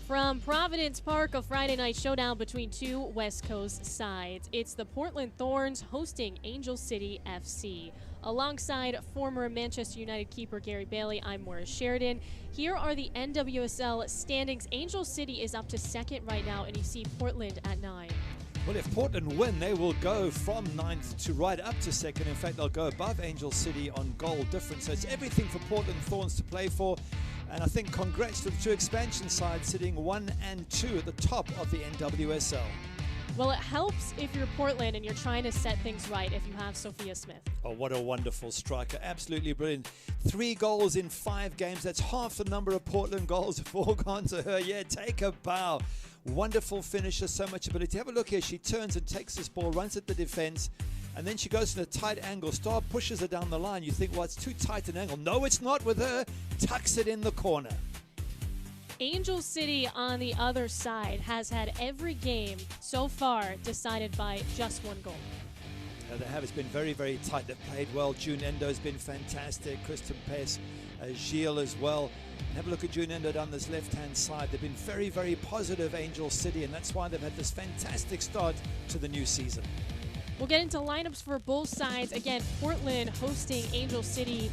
From Providence Park, a Friday night showdown between two West Coast sides. It's the Portland Thorns hosting Angel City FC. Alongside former Manchester United keeper Gary Bailey, I'm Maura Sheridan. Here are the NWSL standings. Angel City is up to second right now, and you see Portland at 9. Well, if Portland win, they will go from 9th to right up to second. In fact, they'll go above Angel City on goal difference. So it's everything for Portland Thorns to play for. And I think congrats to the two expansion sides sitting 1 and 2 at the top of the NWSL. Well, it helps if you're Portland and you're trying to set things right if you have Sophia Smith. Oh, what a wonderful striker. Absolutely brilliant. 3 goals in 5 games. That's half the number of Portland goals have all gone to her. Yeah, take a bow. Wonderful finisher, so much ability. Have a look here. She turns and takes this ball, runs at the defense, and then she goes to a tight angle. Star pushes her down the line. You think, well, it's too tight an angle. No, it's not with her. Tucks it in the corner. Angel City on the other side has had every game so far decided by just 1 goal. They have. It's been very, very tight. They've played well. June Endo's been fantastic. Kristen Pess, Gilles as well. And have a look at June Endo down this left-hand side. They've been very, very positive, Angel City, and that's why they've had this fantastic start to the new season. We'll get into lineups for both sides. Again, Portland hosting Angel City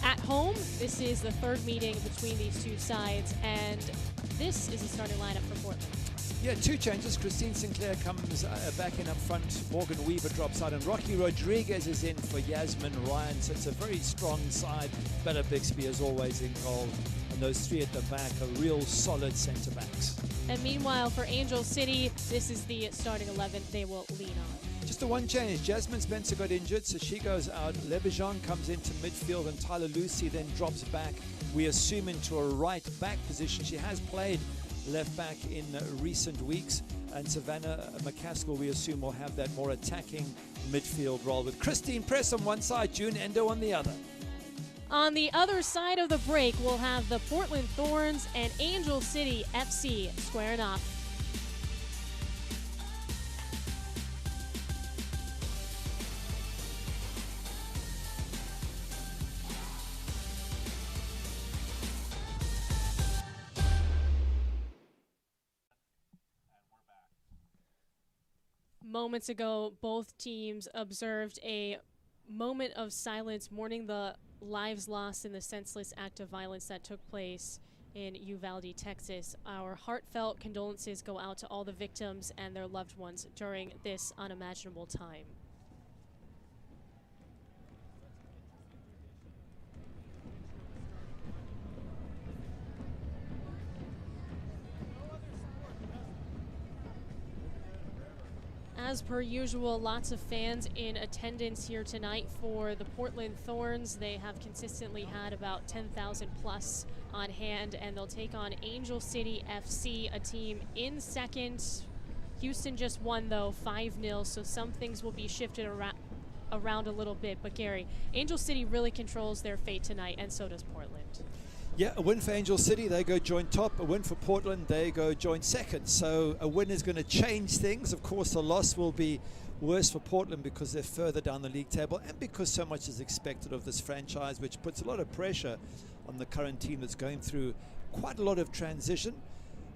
at home. This is the third meeting between these two sides, and this is the starting lineup for Portland. Yeah, 2 changes. Christine Sinclair comes back in up front. Morgan Weaver drops out, and Rocky Rodriguez is in for Yasmin Ryan. So it's a very strong side. Bella Bixby is always in goal, and those 3 at the back are real solid centre backs. And meanwhile, for Angel City, this is the starting 11 they will lean on. Just the one change. Jasmine Spencer got injured, so she goes out. Lebejean comes into midfield, and Tyler Lucy then drops back, we assume, into a right back position. She has played left back in recent weeks, and Savannah McCaskill, we assume, will have that more attacking midfield role, with Christine Press on one side, June Endo on the other. On the other side of the break, we'll have the Portland Thorns and Angel City FC squaring off. Moments ago, both teams observed a moment of silence mourning the lives lost in the senseless act of violence that took place in Uvalde, Texas. Our heartfelt condolences go out to all the victims and their loved ones during this unimaginable time. As per usual, lots of fans in attendance here tonight for the Portland Thorns. They have consistently had about 10,000 plus on hand, and they'll take on Angel City FC, a team in second. Houston just won, though, 5-0, so some things will be shifted around a little bit. But Gary, Angel City really controls their fate tonight, and so does Portland. Yeah, a win for Angel City, they go joint top. A win for Portland, they go joint second. So a win is going to change things. Of course, a loss will be worse for Portland because they're further down the league table, and because so much is expected of this franchise, which puts a lot of pressure on the current team that's going through quite a lot of transition.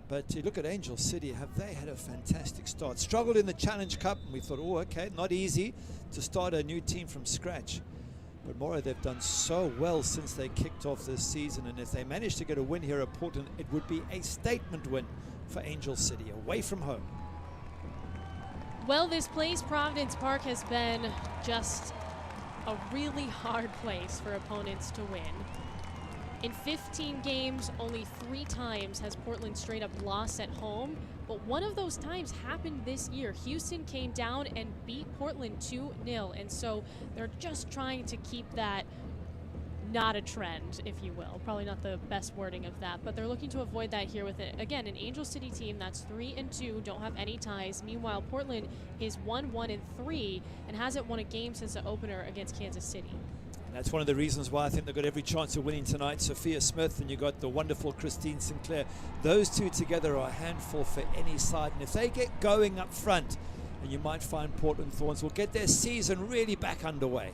But you look at Angel City, have they had a fantastic start? Struggled in the Challenge Cup, and we thought, oh, okay, not easy to start a new team from scratch. But Maura, they've done so well since they kicked off this season, and if they manage to get a win here at Portland, it would be a statement win for Angel City, away from home. Well, this place, Providence Park, has been just a really hard place for opponents to win. In 15 games, only 3 times has Portland straight up lost at home, but one of those times happened this year. Houston came down and beat Portland 2-0, and so they're just trying to keep that not a trend, if you will. Probably not the best wording of that, but they're looking to avoid that here with, again, an Angel City team that's 3-2, don't have any ties. Meanwhile, Portland is 1-1-3 and hasn't won a game since the opener against Kansas City. That's one of the reasons why I think they've got every chance of winning tonight. Sophia Smith, and you got the wonderful Christine Sinclair. Those two together are a handful for any side. And if they get going up front, and you might find Portland Thorns will get their season really back underway.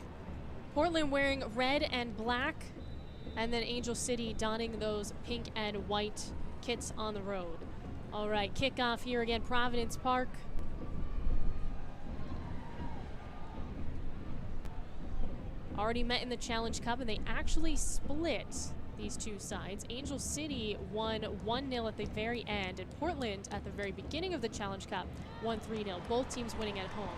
Portland wearing red and black, and then Angel City donning those pink and white Kits on the road. All right, kickoff here again, Providence Park. Already met in the Challenge Cup, and they actually split these two sides. Angel City won 1-0 at the very end, and Portland at the very beginning of the Challenge Cup won 3-0. Both teams winning at home.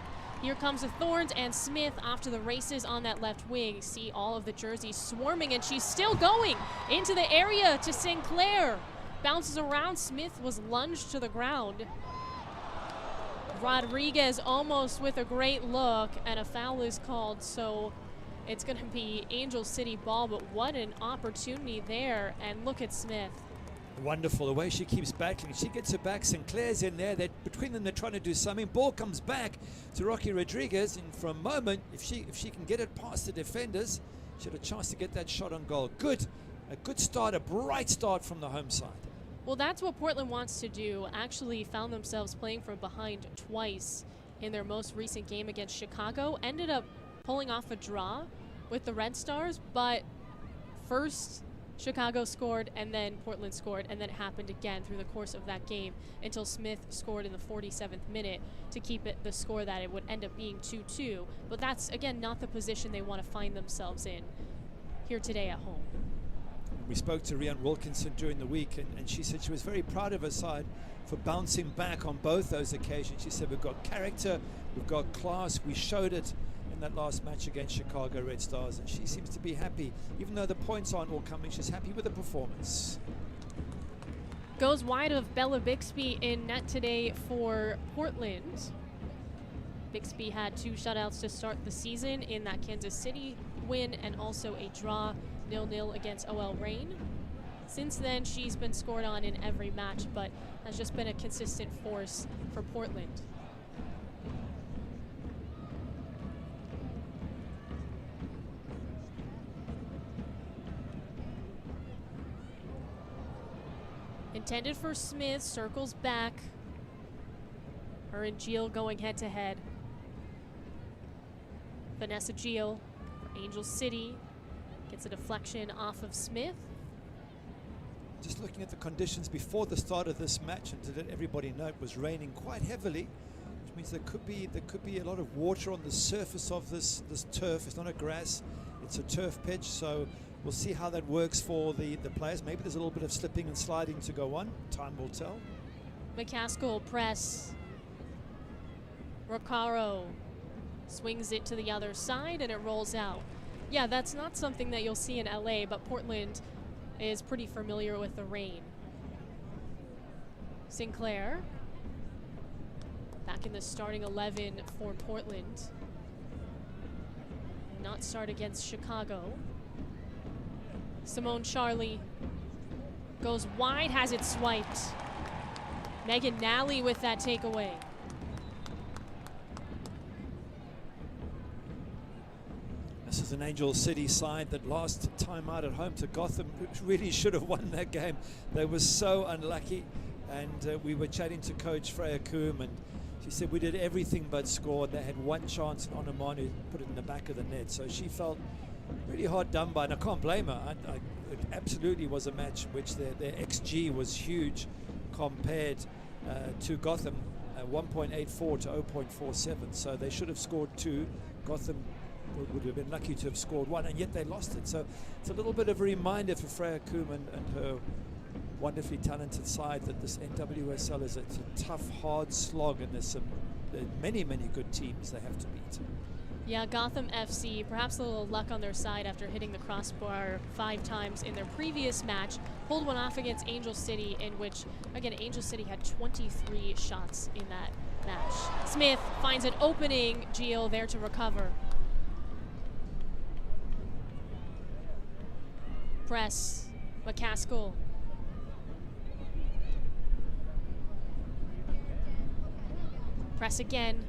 Here comes the Thorns, and Smith off to the races on that left wing. See all of the jerseys swarming, and she's still going into the area to Sinclair. Bounces around. Smith was lunged to the ground. Rodriguez almost with a great look, and a foul is called, so it's going to be Angel City ball, but what an opportunity there, and look at Smith. Wonderful, the way she keeps battling. She gets it back. Sinclair's in there. Between them, they're trying to do something. Ball comes back to Rocky Rodriguez, and for a moment, if she can get it past the defenders, she had a chance to get that shot on goal. A good start, a bright start from the home side. Well, that's what Portland wants to do. Actually found themselves playing from behind twice in their most recent game against Chicago. Ended up pulling off a draw with the Red Stars, but first Chicago scored, and then Portland scored, and then it happened again through the course of that game until Smith scored in the 47th minute to keep it the score that it would end up being 2-2. But that's, again, not the position they want to find themselves in here today at home. We spoke to Rian Wilkinson during the week, and she said she was very proud of her side for bouncing back on both those occasions. She said, we've got character, we've got class, we showed it in that last match against Chicago Red Stars, and she seems to be happy. Even though the points aren't all coming, she's happy with the performance. Goes wide of Bella Bixby in net today for Portland. Bixby had 2 shutouts to start the season in that Kansas City win, and also a draw 0-0 against OL Reign. Since then, she's been scored on in every match, but has just been a consistent force for Portland. Intended for Smith, circles back. Her and Geel going head to head. Vanessa Geel for Angel City gets a deflection off of Smith. Just looking at the conditions before the start of this match, and to let everybody know, it was raining quite heavily, which means there could be a lot of water on the surface of this turf. It's not a grass, it's a turf pitch, so we'll see how that works for the players. Maybe there's a little bit of slipping and sliding to go on. Time will tell. McCaskill press. Roccaro swings it to the other side, and it rolls out. Yeah, that's not something that you'll see in LA, but Portland is pretty familiar with the rain. Sinclair back in the starting 11 for Portland. Not start against Chicago. Simone Charlie goes wide, has it swiped. Megan Nally with that takeaway. This is an Angel City side that lost time out at home to Gotham. Really should have won that game. They were so unlucky, and we were chatting to Coach Freya Koom, and she said we did everything but score. They had one chance, and Onamanu put it in the back of the net, so she felt really hard done by, and I can't blame her. It absolutely was a match in which their XG was huge compared to Gotham, 1.84 to 0.47, so they should have scored 2. Gotham would have been lucky to have scored 1, and yet they lost it. So it's a little bit of a reminder for Freya Koom and her wonderfully talented side that this NWSL is a tough, hard slog, and there are many good teams they have to beat. Yeah, Gotham FC, perhaps a little luck on their side after hitting the crossbar 5 times in their previous match. Pulled one off against Angel City, in which, again, Angel City had 23 shots in that match. Smith finds an opening. Geel there to recover. Press. McCaskill. Press again.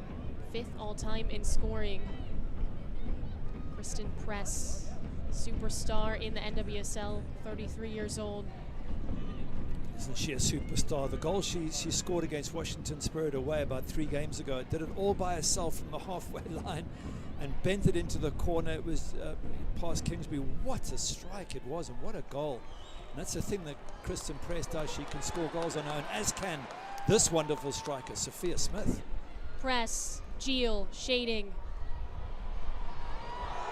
5th all-time in scoring. Kristen Press, superstar in the NWSL, 33 years old. Isn't she a superstar? The goal she scored against Washington Spirit away about 3 games ago, did it all by herself from the halfway line and bent it into the corner. It was past Kingsbury. What a strike it was, and what a goal. And that's the thing that Kristen Press does. She can score goals on her own, as can this wonderful striker, Sophia Smith. Press, Geel, shading.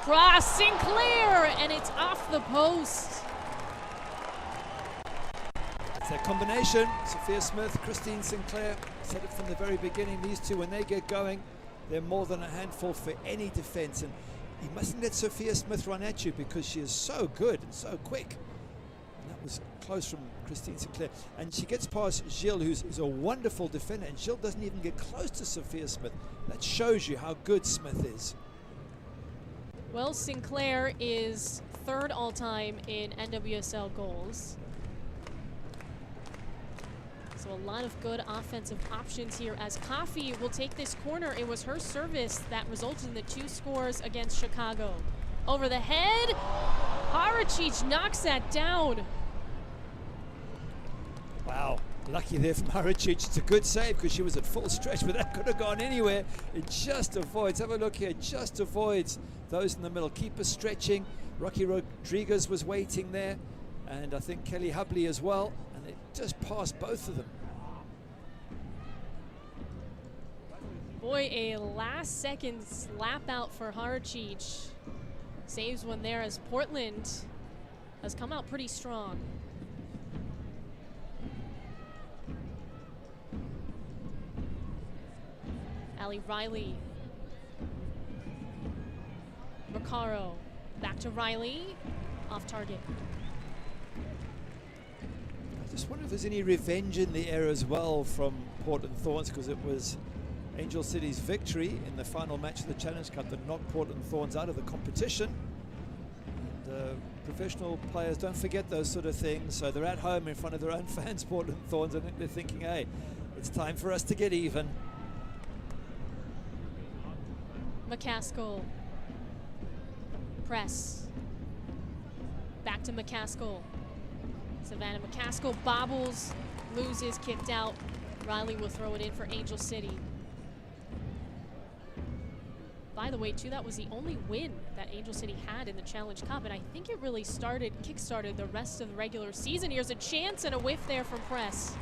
Cross, Sinclair, and it's off the post. It's that combination, Sophia Smith, Christine Sinclair. Said it from the very beginning, these two, when they get going, they're more than a handful for any defense. And you mustn't let Sophia Smith run at you because she is so good and so quick. And that was close from Christine Sinclair. And she gets past Gilles, who's a wonderful defender, and Gilles doesn't even get close to Sophia Smith. That shows you how good Smith is. Well, Sinclair is third all-time in NWSL goals. So a lot of good offensive options here as Coffey will take this corner. It was her service that resulted in the 2 scores against Chicago. Over the head, Haracic knocks that down. Wow, lucky there from Haracic. It's a good save because she was at full stretch, but that could have gone anywhere. It just avoids, have a look here, just avoids those in the middle. Keeper stretching. Rocky Rodriguez was waiting there, and I think Kelly Hubley as well, and it just passed both of them. Boy, a last-second slap out for Haracic. Saves one there as Portland has come out pretty strong. Ali Riley. Recaro. Back to Riley. Off target. I just wonder if there's any revenge in the air as well from Portland Thorns, because it was Angel City's victory in the final match of the Challenge Cup that knocked Portland Thorns out of the competition. And professional players don't forget those sort of things, so they're at home in front of their own fans, Portland Thorns. I think they're thinking, hey, it's time for us to get even. McCaskill. Press. Back to McCaskill. Savannah McCaskill bobbles, loses, kicked out. Riley will throw it in for Angel City. By the way, too, that was the only win that Angel City had in the Challenge Cup, and I think it really kick-started the rest of the regular season. Here's a chance and a whiff there from Press.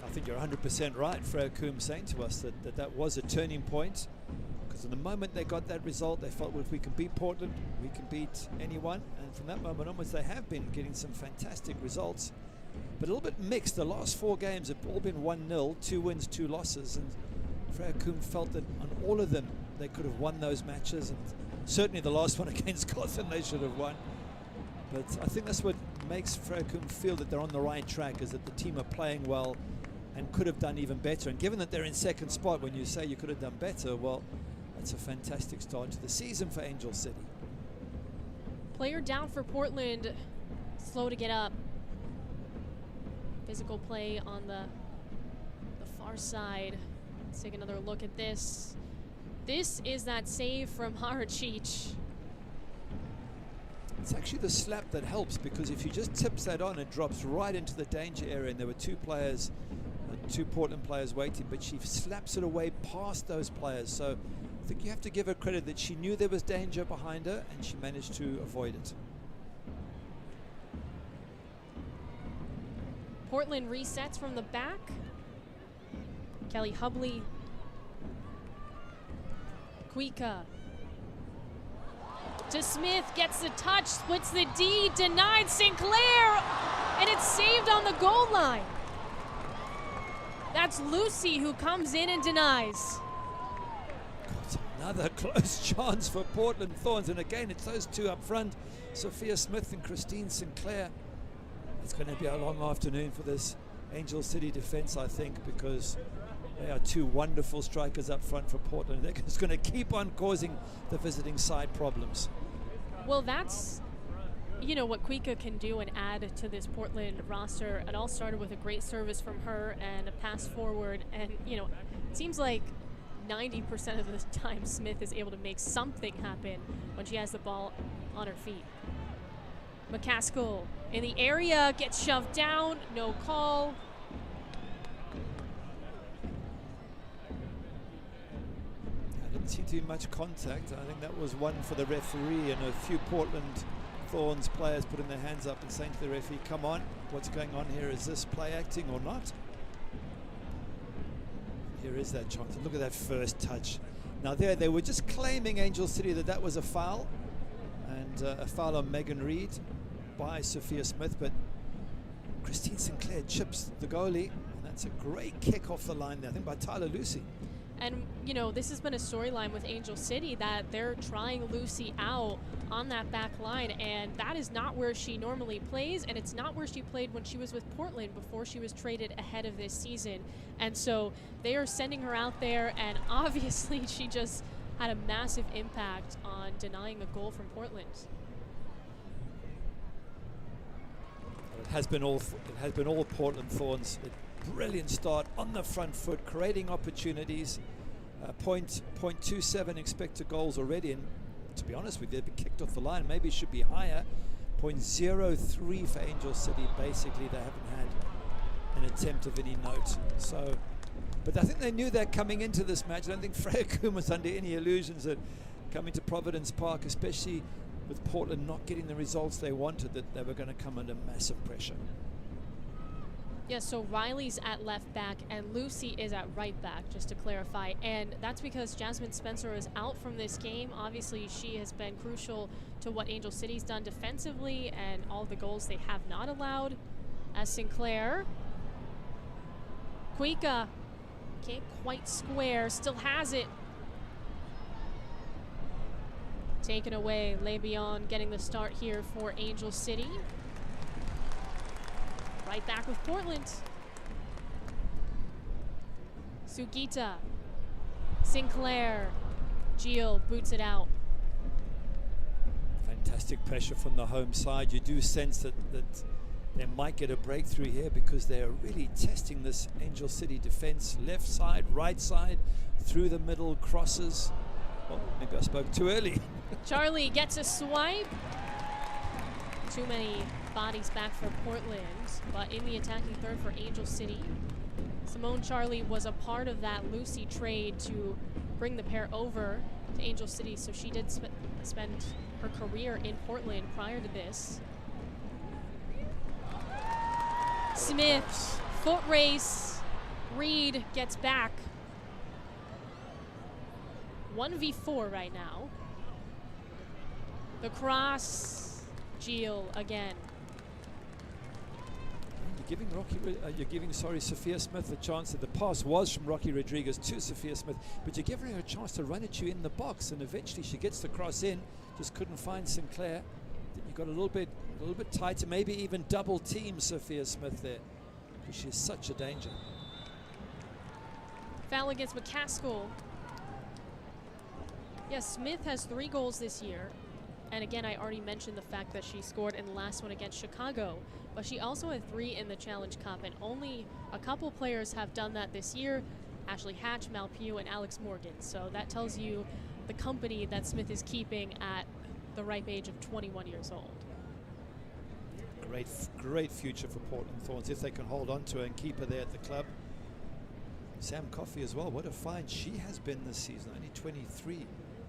I think you're 100% right, Freya Coombe saying to us that was a turning point, because in the moment they got that result, they felt, well, if we can beat Portland, we can beat anyone. And from that moment onwards, they have been getting some fantastic results, but a little bit mixed. The last 4 games have all been 1-0, 2 wins, 2 losses, and Freya Coombe felt that on all of them they could have won those matches, and certainly the last one against Gotham they should have won. But I think that's what makes Freya Coombe feel that they're on the right track, is that the team are playing well and could have done even better. And given that they're in second spot, when you say you could have done better, well, that's a fantastic start to the season for Angel City. Player down for Portland, slow to get up. Physical play on the far side. Let's take another look at this. This is that save from Haracic. It's actually the slap that helps, because if she just tips that on, it drops right into the danger area, and there were 2 players, 2 Portland players waiting, but she slaps it away past those players. So I think you have to give her credit that she knew there was danger behind her and she managed to avoid it. Portland resets from the back. Kelly Hubley. Kuika. To Smith, gets the touch, splits the D, denied Sinclair, and it's saved on the goal line. That's Lucy who comes in and denies. It's another close chance for Portland Thorns, and again it's those 2 up front, Sophia Smith and Christine Sinclair. It's going to be a long afternoon for this Angel City defense, I think, because they are 2 wonderful strikers up front for Portland. They're just going to keep on causing the visiting side problems. Well, that's, you know, what Kuika can do and add to this Portland roster. It all started with a great service from her and a pass forward. And, you know, it seems like 90% of the time Smith is able to make something happen when she has the ball on her feet. McCaskill in the area, gets shoved down, no call. I didn't see too much contact. I think that was one for the referee, and a few Portland Thorns players putting their hands up and saying to the referee, come on, what's going on here? Is this play acting or not? Here is that chance. Look at that first touch. Now there, they were just claiming, Angel City, that was a foul. And a foul on Megan Reid by Sophia Smith. But Christine Sinclair chips the goalie. And that's a great kick off the line there, I think, by Tyler Lucy. And, you know, this has been a storyline with Angel City that they're trying Lucy out on that back line, and that is not where she normally plays, and it's not where she played when she was with Portland before she was traded ahead of this season. And so they are sending her out there, and obviously she just had a massive impact on denying a goal from Portland. It has been all Portland Thorns. Brilliant start on the front foot, creating opportunities. 0.27 expected goals already, and to be honest with you, they've been kicked off the line. Maybe it should be higher. 0.03 for Angel City. Basically, they haven't had an attempt of any note. So, but I think they knew that coming into this match. I don't think Freya Kuhn was under any illusions that coming to Providence Park, especially with Portland not getting the results they wanted, that they were going to come under massive pressure. Yeah, so Riley's at left back and Lucy is at right back, just to clarify. And that's because Jasmine Spencer is out from this game. Obviously, she has been crucial to what Angel City's done defensively and all the goals they have not allowed. As Sinclair. Kuika can't quite square, still has it. Taken away, Le'Veon getting the start here for Angel City. Right back with Portland. Sugita. Sinclair. Gio boots it out. Fantastic pressure from the home side. You do sense that they might get a breakthrough here because they're really testing this Angel City defense. Left side, right side, through the middle, crosses. Oh, maybe I spoke too early. Charlie gets a swipe. Too many bodies back for Portland, but in the attacking third for Angel City. Simone Charlie was a part of that Lucy trade to bring the pair over to Angel City, so she did spend her career in Portland prior to this. Smith, foot race, Reid gets back. 1v4 right now. The cross, Gio again. You're giving Sophia Smith a chance. That the pass was from Rocky Rodriguez to Sophia Smith, but you're giving her a chance to run at you in the box, and eventually she gets the cross in. Just couldn't find Sinclair. Then you got a little bit tighter, maybe even double team Sophia Smith there, because she's such a danger. Foul against McCaskill. Yeah, Smith has 3 goals this year. And again, I already mentioned the fact that she scored in the last one against Chicago, but she also had 3 in the Challenge Cup, and only a couple players have done that this year: Ashley Hatch, Mal Pugh, and Alex Morgan. So that tells you the company that Smith is keeping at the ripe age of 21 years old. Great future for Portland Thorns if they can hold on to her and keep her there at the club. Sam Coffey as well, what a find she has been this season, only 23.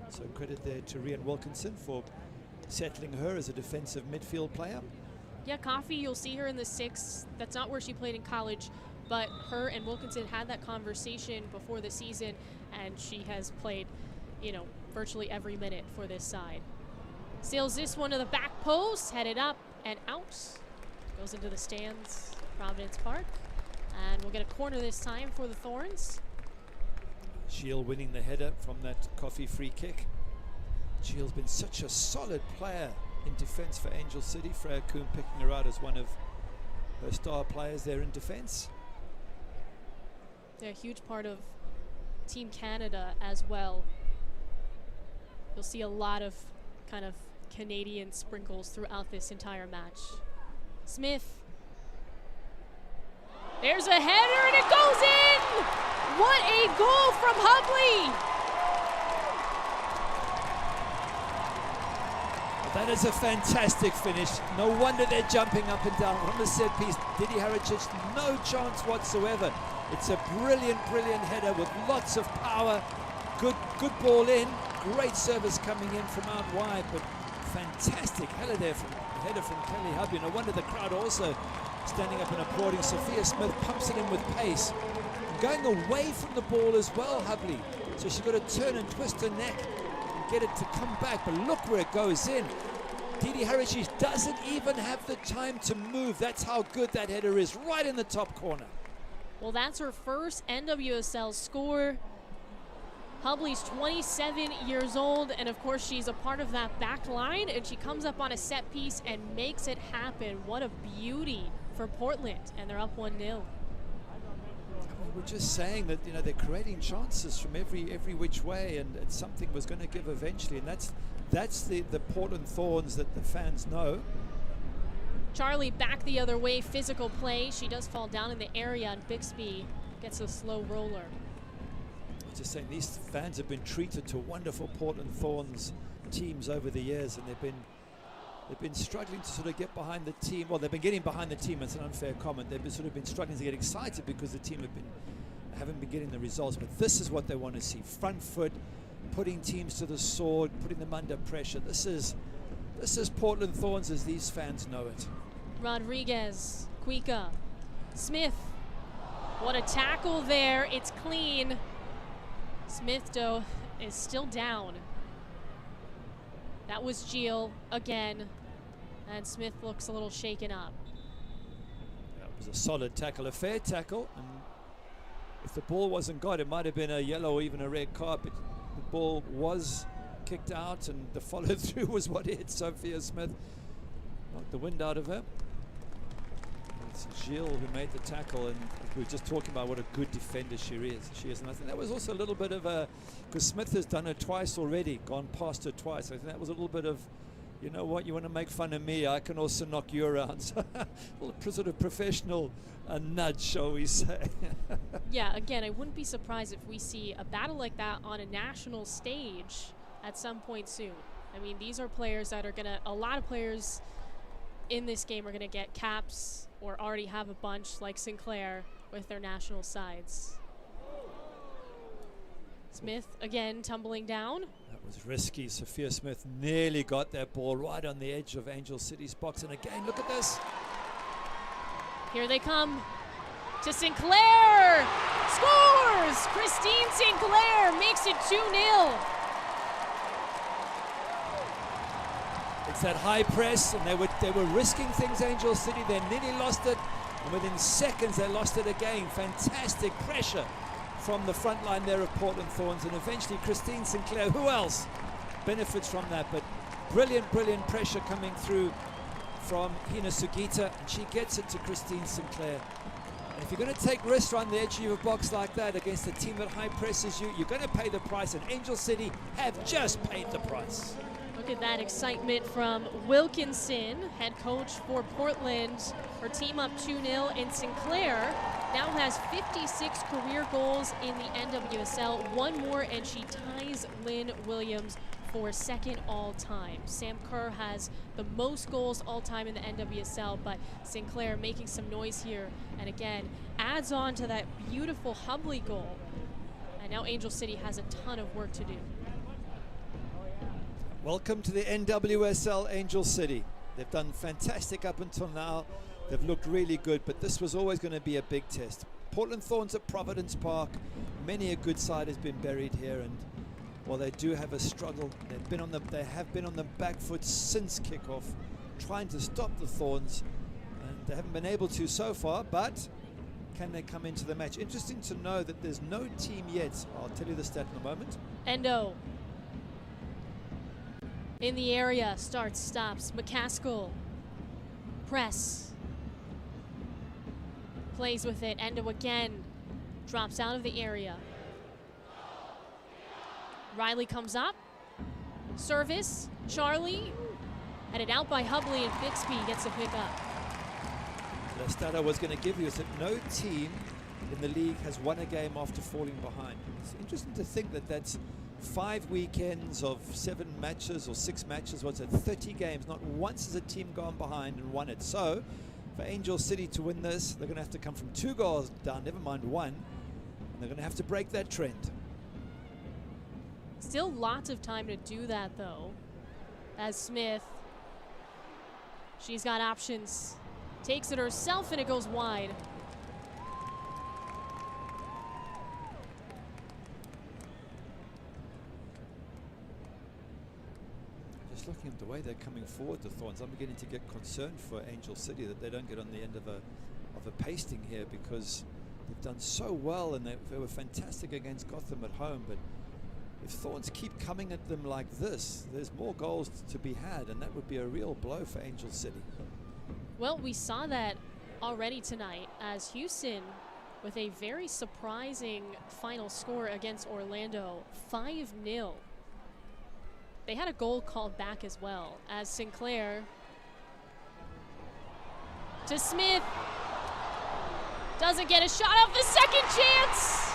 So credit there to Rian Wilkinson for settling her as a defensive midfield player. Yeah, Coffey, you'll see her in the 6. That's not where she played in college, but her and Wilkinson had that conversation before the season, and she has played, you know, virtually every minute for this side. Sails this one to the back post, headed up and out. Goes into the stands, Providence Park. And we'll get a corner this time for the Thorns. Shield winning the header from that Coffey free kick. Shield's been such a solid player in defense for Angel City. Freya Kuhn picking her out as one of her star players there in defense. They're a huge part of Team Canada as well. You'll see a lot of kind of Canadian sprinkles throughout this entire match. Smith. There's a header and it goes in! What a goal from Hubley! That is a fantastic finish. No wonder they're jumping up and down. From the set piece, Didi Haricic, no chance whatsoever. It's a brilliant header with lots of power. Good ball in. Great service coming in from out wide, but Fantastic header from Kelly Hubby. No wonder the crowd also standing up and applauding. Sophia Smith pumps it in with pace. Going away from the ball as well, Hubley. So she's got to turn and twist her neck and get it to come back. But look where it goes in. Didi Harachi doesn't even have the time to move. That's how good that header is, right in the top corner. Well, that's her first NWSL score. Hubley's 27 years old, and of course she's a part of that back line, and she comes up on a set piece and makes it happen. What a beauty for Portland, and they're up 1-0. We're just saying that, you know, they're creating chances from every which way, and something was going to give eventually, and that's the Portland Thorns that the fans know. Charlie back the other way, physical play. She does fall down in the area, and Bixby gets a slow roller. Just saying, these fans have been treated to wonderful Portland Thorns teams over the years, and they've been struggling to sort of get behind the team. Well, they've been getting behind the team. It's an unfair comment. They've sort of been struggling to get excited because the team haven't been getting the results. But this is what they want to see: front foot, putting teams to the sword, putting them under pressure. This is Portland Thorns as these fans know it. Rodriguez, Kuika, Smith. What a tackle there! It's clean. Smith, though, is still down. That was Geel again, and Smith looks a little shaken up. That was a solid tackle, a fair tackle, and if the ball wasn't got, it might have been a yellow or even a red card, but the ball was kicked out, and the follow-through was what hit Sophia Smith. Knocked the wind out of her. It's Geel who made the tackle, and we were just talking about what a good defender she is. And I think that was also a little bit of a, because Smith has done it twice already, gone past her twice. I think that was a little bit of, you know what, you want to make fun of me, I can also knock you around. So a little sort of professional nudge, shall we say. Yeah, again, I wouldn't be surprised if we see a battle like that on a national stage at some point soon. I mean, these are players that are a lot of players in this game are gonna get caps or already have a bunch, like Sinclair, with their national sides. Smith again tumbling down. That was risky. Sophia Smith nearly got that ball right on the edge of Angel City's box. And again, look at this. Here they come to Sinclair. Scores! Christine Sinclair makes it 2-0. It's that high press, and they were risking things, Angel City. They nearly lost it, and within seconds they lost it again. Fantastic pressure from the front line there of Portland Thorns, and eventually Christine Sinclair, who else benefits from that? But brilliant pressure coming through from Hina Sugita, and she gets it to Christine Sinclair. And if you're going to take risks around the edge of your box like that against a team that high presses you, you're going to pay the price, and Angel City have just paid the price. Look at that excitement from Wilkinson, head coach for Portland. Her team up 2-0, and Sinclair now has 56 career goals in the NWSL. One more, and she ties Lynn Williams for second all-time. Sam Kerr has the most goals all-time in the NWSL, but Sinclair making some noise here, and again, adds on to that beautiful Hubley goal. And now Angel City has a ton of work to do. Welcome to the NWSL Angel City. They've done fantastic up until now. They've looked really good, but this was always going to be a big test. Portland Thorns at Providence Park. Many a good side has been buried here, and while they do have a struggle, they have been on the back foot since kickoff, trying to stop the Thorns, and they haven't been able to so far, but can they come into the match? Interesting to know that there's no team yet. I'll tell you the stat in a moment. Endo in the area, starts, stops. McCaskill, press, plays with it. Endo again, drops out of the area. Riley comes up, service, Charlie, headed out by Hubley, and Bixby gets a pick up. The stat I was going to give you is that no team in the league has won a game after falling behind. It's interesting to think that that's 5 weekends of 7 matches or 6 matches, what's it, 30 games. Not once has a team gone behind and won it. So for Angel City to win this, they're going to have to come from 2 goals down, never mind 1, and they're going to have to break that trend. Still lots of time to do that, though. as Smith, she's got options. Takes it herself and it goes wide. Just looking at the way they're coming forward, the Thorns, I'm beginning to get concerned for Angel City that they don't get on the end of a pasting here, because they've done so well and they were fantastic against Gotham at home. But if Thorns keep coming at them like this, there's more goals to be had, and that would be a real blow for Angel City. Well, we saw that already tonight as Houston, with a very surprising final score against Orlando, 5-0. They had a goal called back as well, as Sinclair to Smith. Doesn't get a shot off the second chance.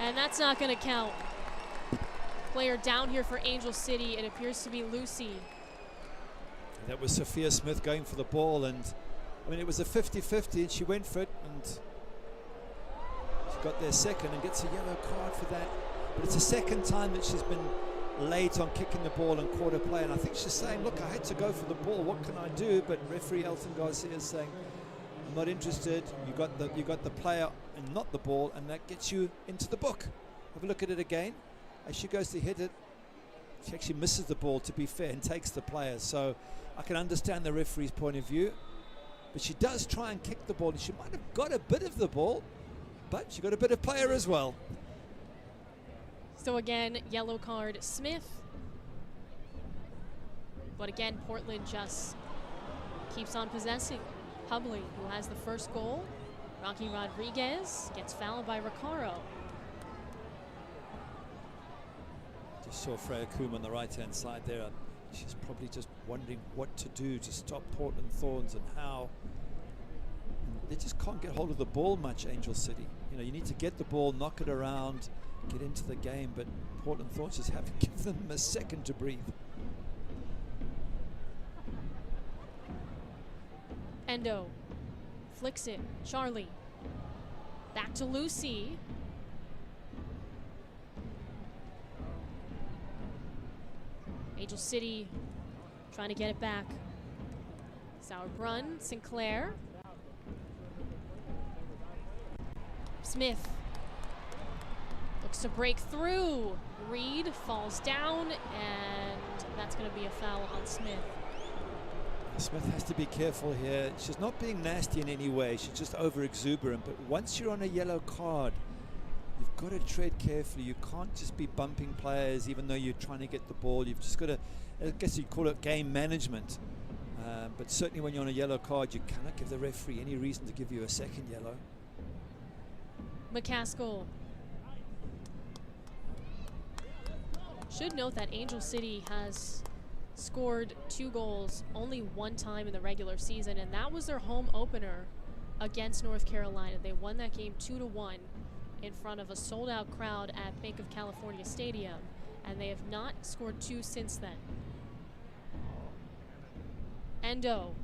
And that's not going to count. Player down here for Angel City, it appears to be Lucy. That was Sophia Smith going for the ball, and I mean, it was a 50-50 and she went for it, and she got there second and gets a yellow card for that. But it's the second time that she's been late on kicking the ball and quarter play, and I think she's saying, look, I had to go for the ball, what can I do? But referee Elton Garcia is saying, I'm not interested. You got the player and not the ball, and that gets you into the book. Have a look at it again. As she goes to hit it, she actually misses the ball, to be fair, and takes the player. So I can understand the referee's point of view, but she does try and kick the ball, and she might have got a bit of the ball, but she got a bit of player as well. So again, yellow card Smith. But again, Portland just keeps on possessing. Hubley, who has the first goal. Rocky Rodriguez gets fouled by Recaro. Just saw Freya Coombe on the right-hand side there. She's probably just wondering what to do to stop Portland Thorns and how. And they just can't get hold of the ball much, Angel City. You know, you need to get the ball, knock it around, get into the game, but Portland Thorns just haven't given them a second to breathe. Endo flicks it. Charlie. Back to Lucy. Angel City trying to get it back. Sauerbrunn, Sinclair. Smith looks to break through. Reed falls down, and that's going to be a foul on Smith. Smith has to be careful here. She's not being nasty in any way. She's just over-exuberant. But once you're on a yellow card, you've got to tread carefully. You can't just be bumping players even though you're trying to get the ball. You've just got to, I guess you'd call it game management. But certainly when you're on a yellow card, you cannot give the referee any reason to give you a second yellow. McCaskill. Should note that Angel City has scored 2 goals only one time in the regular season, and that was their home opener against North Carolina. They won that game 2-1 in front of a sold-out crowd at Bank of California Stadium, and they have not scored 2 since then. Endo,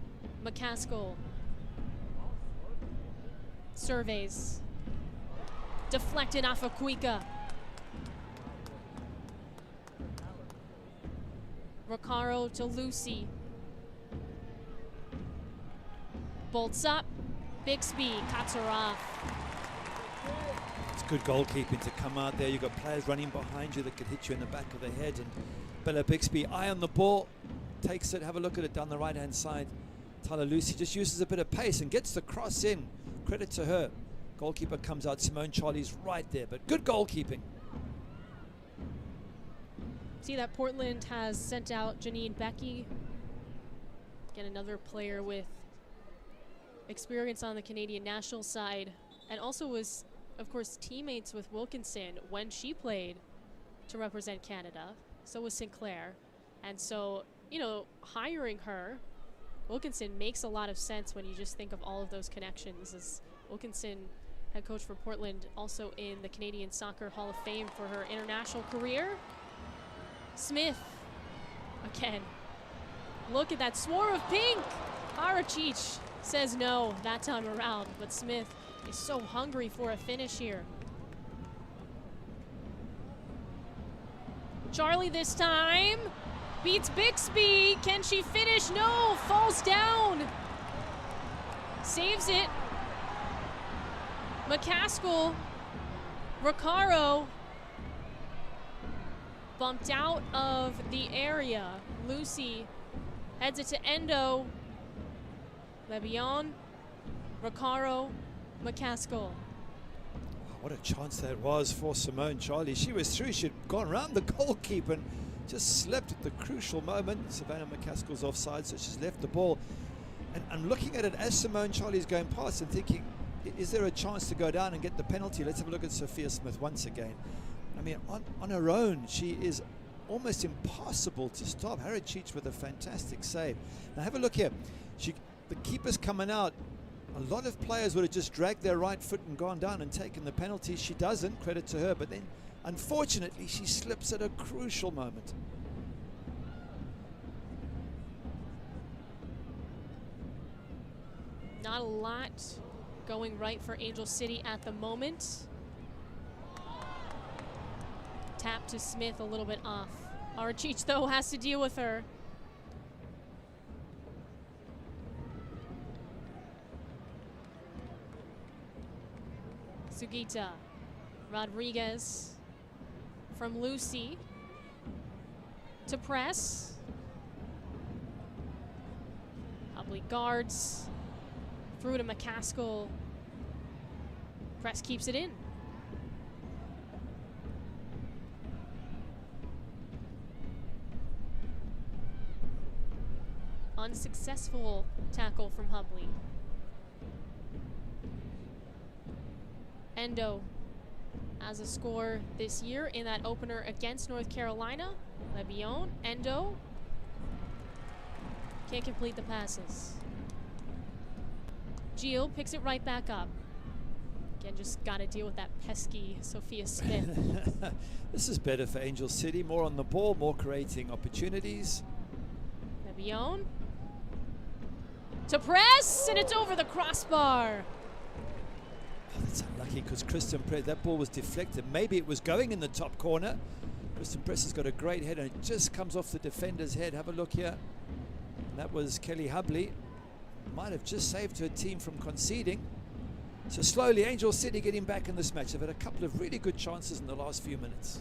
McCaskill, surveys, deflected off of Kuika. Recaro to Lucy. Bolts up. Bixby cuts her off. It's good goalkeeping to come out there. You've got players running behind you that could hit you in the back of the head. And Bella Bixby, eye on the ball, takes it. Have a look at it down the right-hand side. Tyler Lucy just uses a bit of pace and gets the cross in. Credit to her. Goalkeeper comes out. Simone Charlie's right there, but good goalkeeping. See that Portland has sent out Janine Becky. Again, another player with experience on the Canadian national side, and also was, of course, teammates with Wilkinson when she played to represent Canada. So was Sinclair. And so, you know, hiring her, Wilkinson, makes a lot of sense when you just think of all of those connections, as Wilkinson, head coach for Portland, also in the Canadian Soccer Hall of Fame for her international career. Smith, again, look at that swarm of pink. Aracic says no that time around, but Smith is so hungry for a finish here. Charlie this time. Beats Bixby. Can she finish? No. Falls down. Saves it. McCaskill. Recaro. Bumped out of the area. Lucy heads it to Endo. Lebion. Recaro. McCaskill. What a chance that was for Simone Charlie. She was through. She'd gone around the goalkeeper and just slipped at the crucial moment. Savannah McCaskill's offside, so she's left the ball. And I'm looking at it as Simone Charlie's going past and thinking, is there a chance to go down and get the penalty? Let's have a look at Sophia Smith once again. I mean, on her own, she is almost impossible to stop. Harriet Cheech with a fantastic save. Now have a look here. The keeper's coming out. A lot of players would have just dragged their right foot and gone down and taken the penalty. She doesn't, credit to her, but then unfortunately she slips at a crucial moment. Not a lot going right for Angel City at the moment. Tap to Smith a little bit off. Archich though has to deal with her. Sugita. Rodriguez from Lucy to press. Hubley guards. Through to McCaskill. Press keeps it in. Unsuccessful tackle from Hubley. Endo as a score this year in that opener against North Carolina. Lebion, Endo. Can't complete the passes. Gio picks it right back up. Again, just got to deal with that pesky Sophia Smith. This is better for Angel City. More on the ball, more creating opportunities. Lebion. To press, and it's over the crossbar. Oh, that's unlucky because Kristen Press, that ball was deflected. Maybe it was going in the top corner. Kristen Press has got a great head and it just comes off the defender's head. Have a look here. And that was Kelly Hubley. Might have just saved her team from conceding. So slowly Angel City getting back in this match. They've had a couple of really good chances in the last few minutes.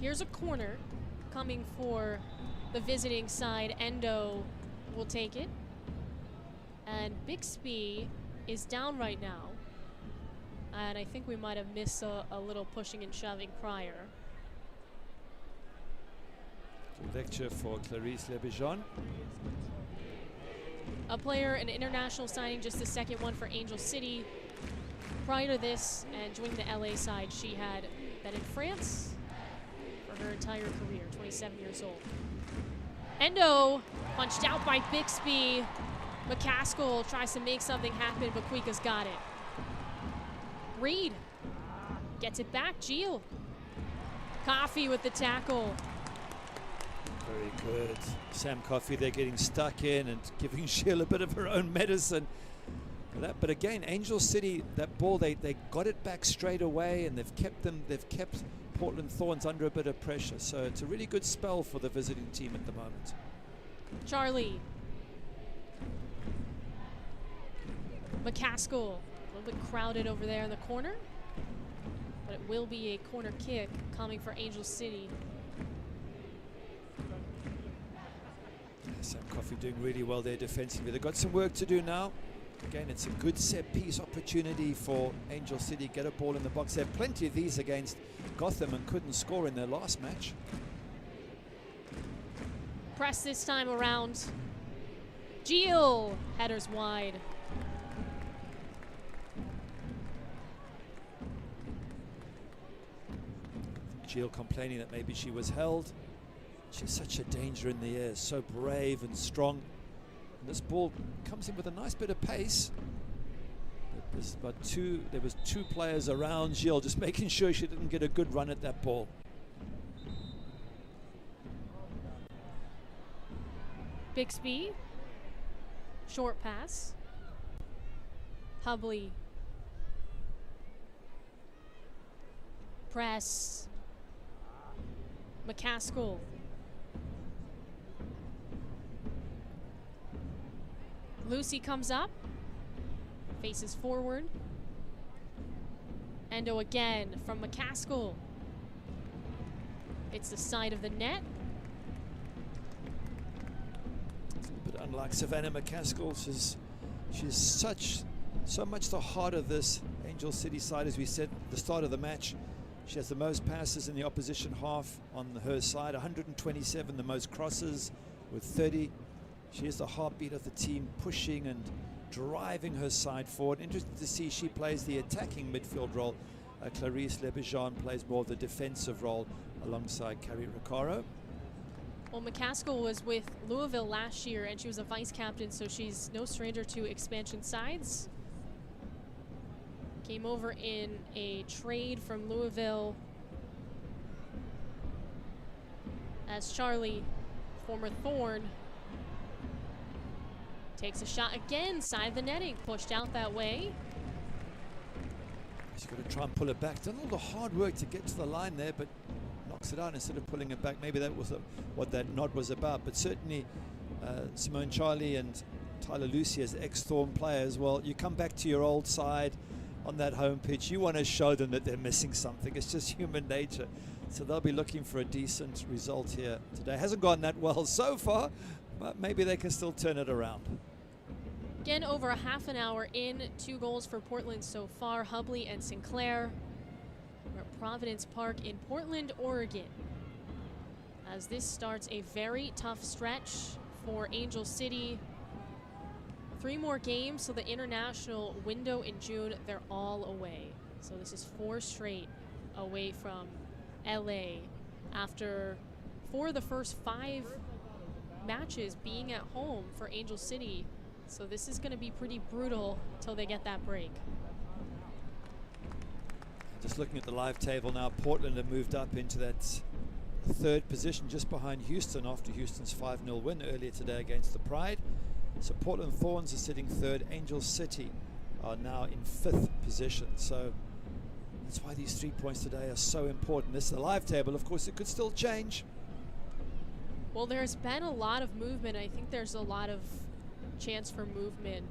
Here's a corner coming for the visiting side. Endo will take it. And Bixby is down right now. And I think we might have missed a little pushing and shoving prior. Lecture for Clarice Lebijon. A player, an international signing, just the second one for Angel City. Prior to this and joining the LA side, she had been in France for her entire career, 27 years old. Endo punched out by Bixby. McCaskill tries to make something happen, but Kuika's got it. Reed gets it back. Gio. Coffee with the tackle. Very good. Sam Coffey there getting stuck in and giving Sheila a bit of her own medicine. But again, Angel City, that ball, they got it back straight away and they've kept Portland Thorns under a bit of pressure. So it's a really good spell for the visiting team at the moment. Charlie. McCaskill, a little bit crowded over there in the corner, but it will be a corner kick coming for Angel City. Sam Coffey doing really well there defensively. They've got some work to do now. Again, it's a good set-piece opportunity for Angel City. Get a ball in the box. There are plenty of these against Gotham and couldn't score in their last match. Press this time around. Gio, headers wide. Jill complaining that maybe she was held. She's such a danger in the air, so brave and strong. And this ball comes in with a nice bit of pace. But there was two players around Jill, just making sure she didn't get a good run at that ball. Bixby, short pass. Hubley. press. McCaskill. Lucy comes up, faces forward. Endo again from McCaskill. It's the side of the net. But unlike Savannah McCaskill, she's so much the heart of this Angel City side. As we said at the start of the match, she has the most passes in the opposition half on her side, 127, the most crosses with 30. She is the heartbeat of the team, pushing and driving her side forward. Interesting to see she plays the attacking midfield role. Clarice Lebejean plays more of the defensive role alongside Carrie Riccaro. Well, McCaskill was with Louisville last year, and she was a vice captain, so she's no stranger to expansion sides. Came over in a trade from Louisville as Charlie, former Thorn, takes a shot again, side of the netting, pushed out that way. She's got to try and pull it back. Done all the hard work to get to the line there, but knocks it out instead of pulling it back. Maybe that was what that nod was about. But certainly Simone Charlie and Tyler Lucy as ex-Thorn players, well, you come back to your old side on that home pitch. You want to show them that they're missing something. It's just human nature. So they'll be looking for a decent result here today. Hasn't gone that well so far, but maybe they can still turn it around. Again, over a half an hour in, 2 goals for Portland so far, Hubley and Sinclair. We're at Providence Park in Portland, Oregon, as this starts a very tough stretch for Angel City. 3 more games, so the international window in June, they're all away. So this is 4 straight away from LA after 4 of the first 5 matches being at home for Angel City. So this is going to be pretty brutal until they get that break. Just looking at the live table now, Portland have moved up into that 3rd position just behind Houston after Houston's 5-0 win earlier today against the Pride. So Portland Thorns are sitting 3rd. Angel City are now in 5th position. So that's why these 3 points today are so important. This is the live table. Of course, it could still change. Well, there's been a lot of movement. I think there's a lot of chance for movement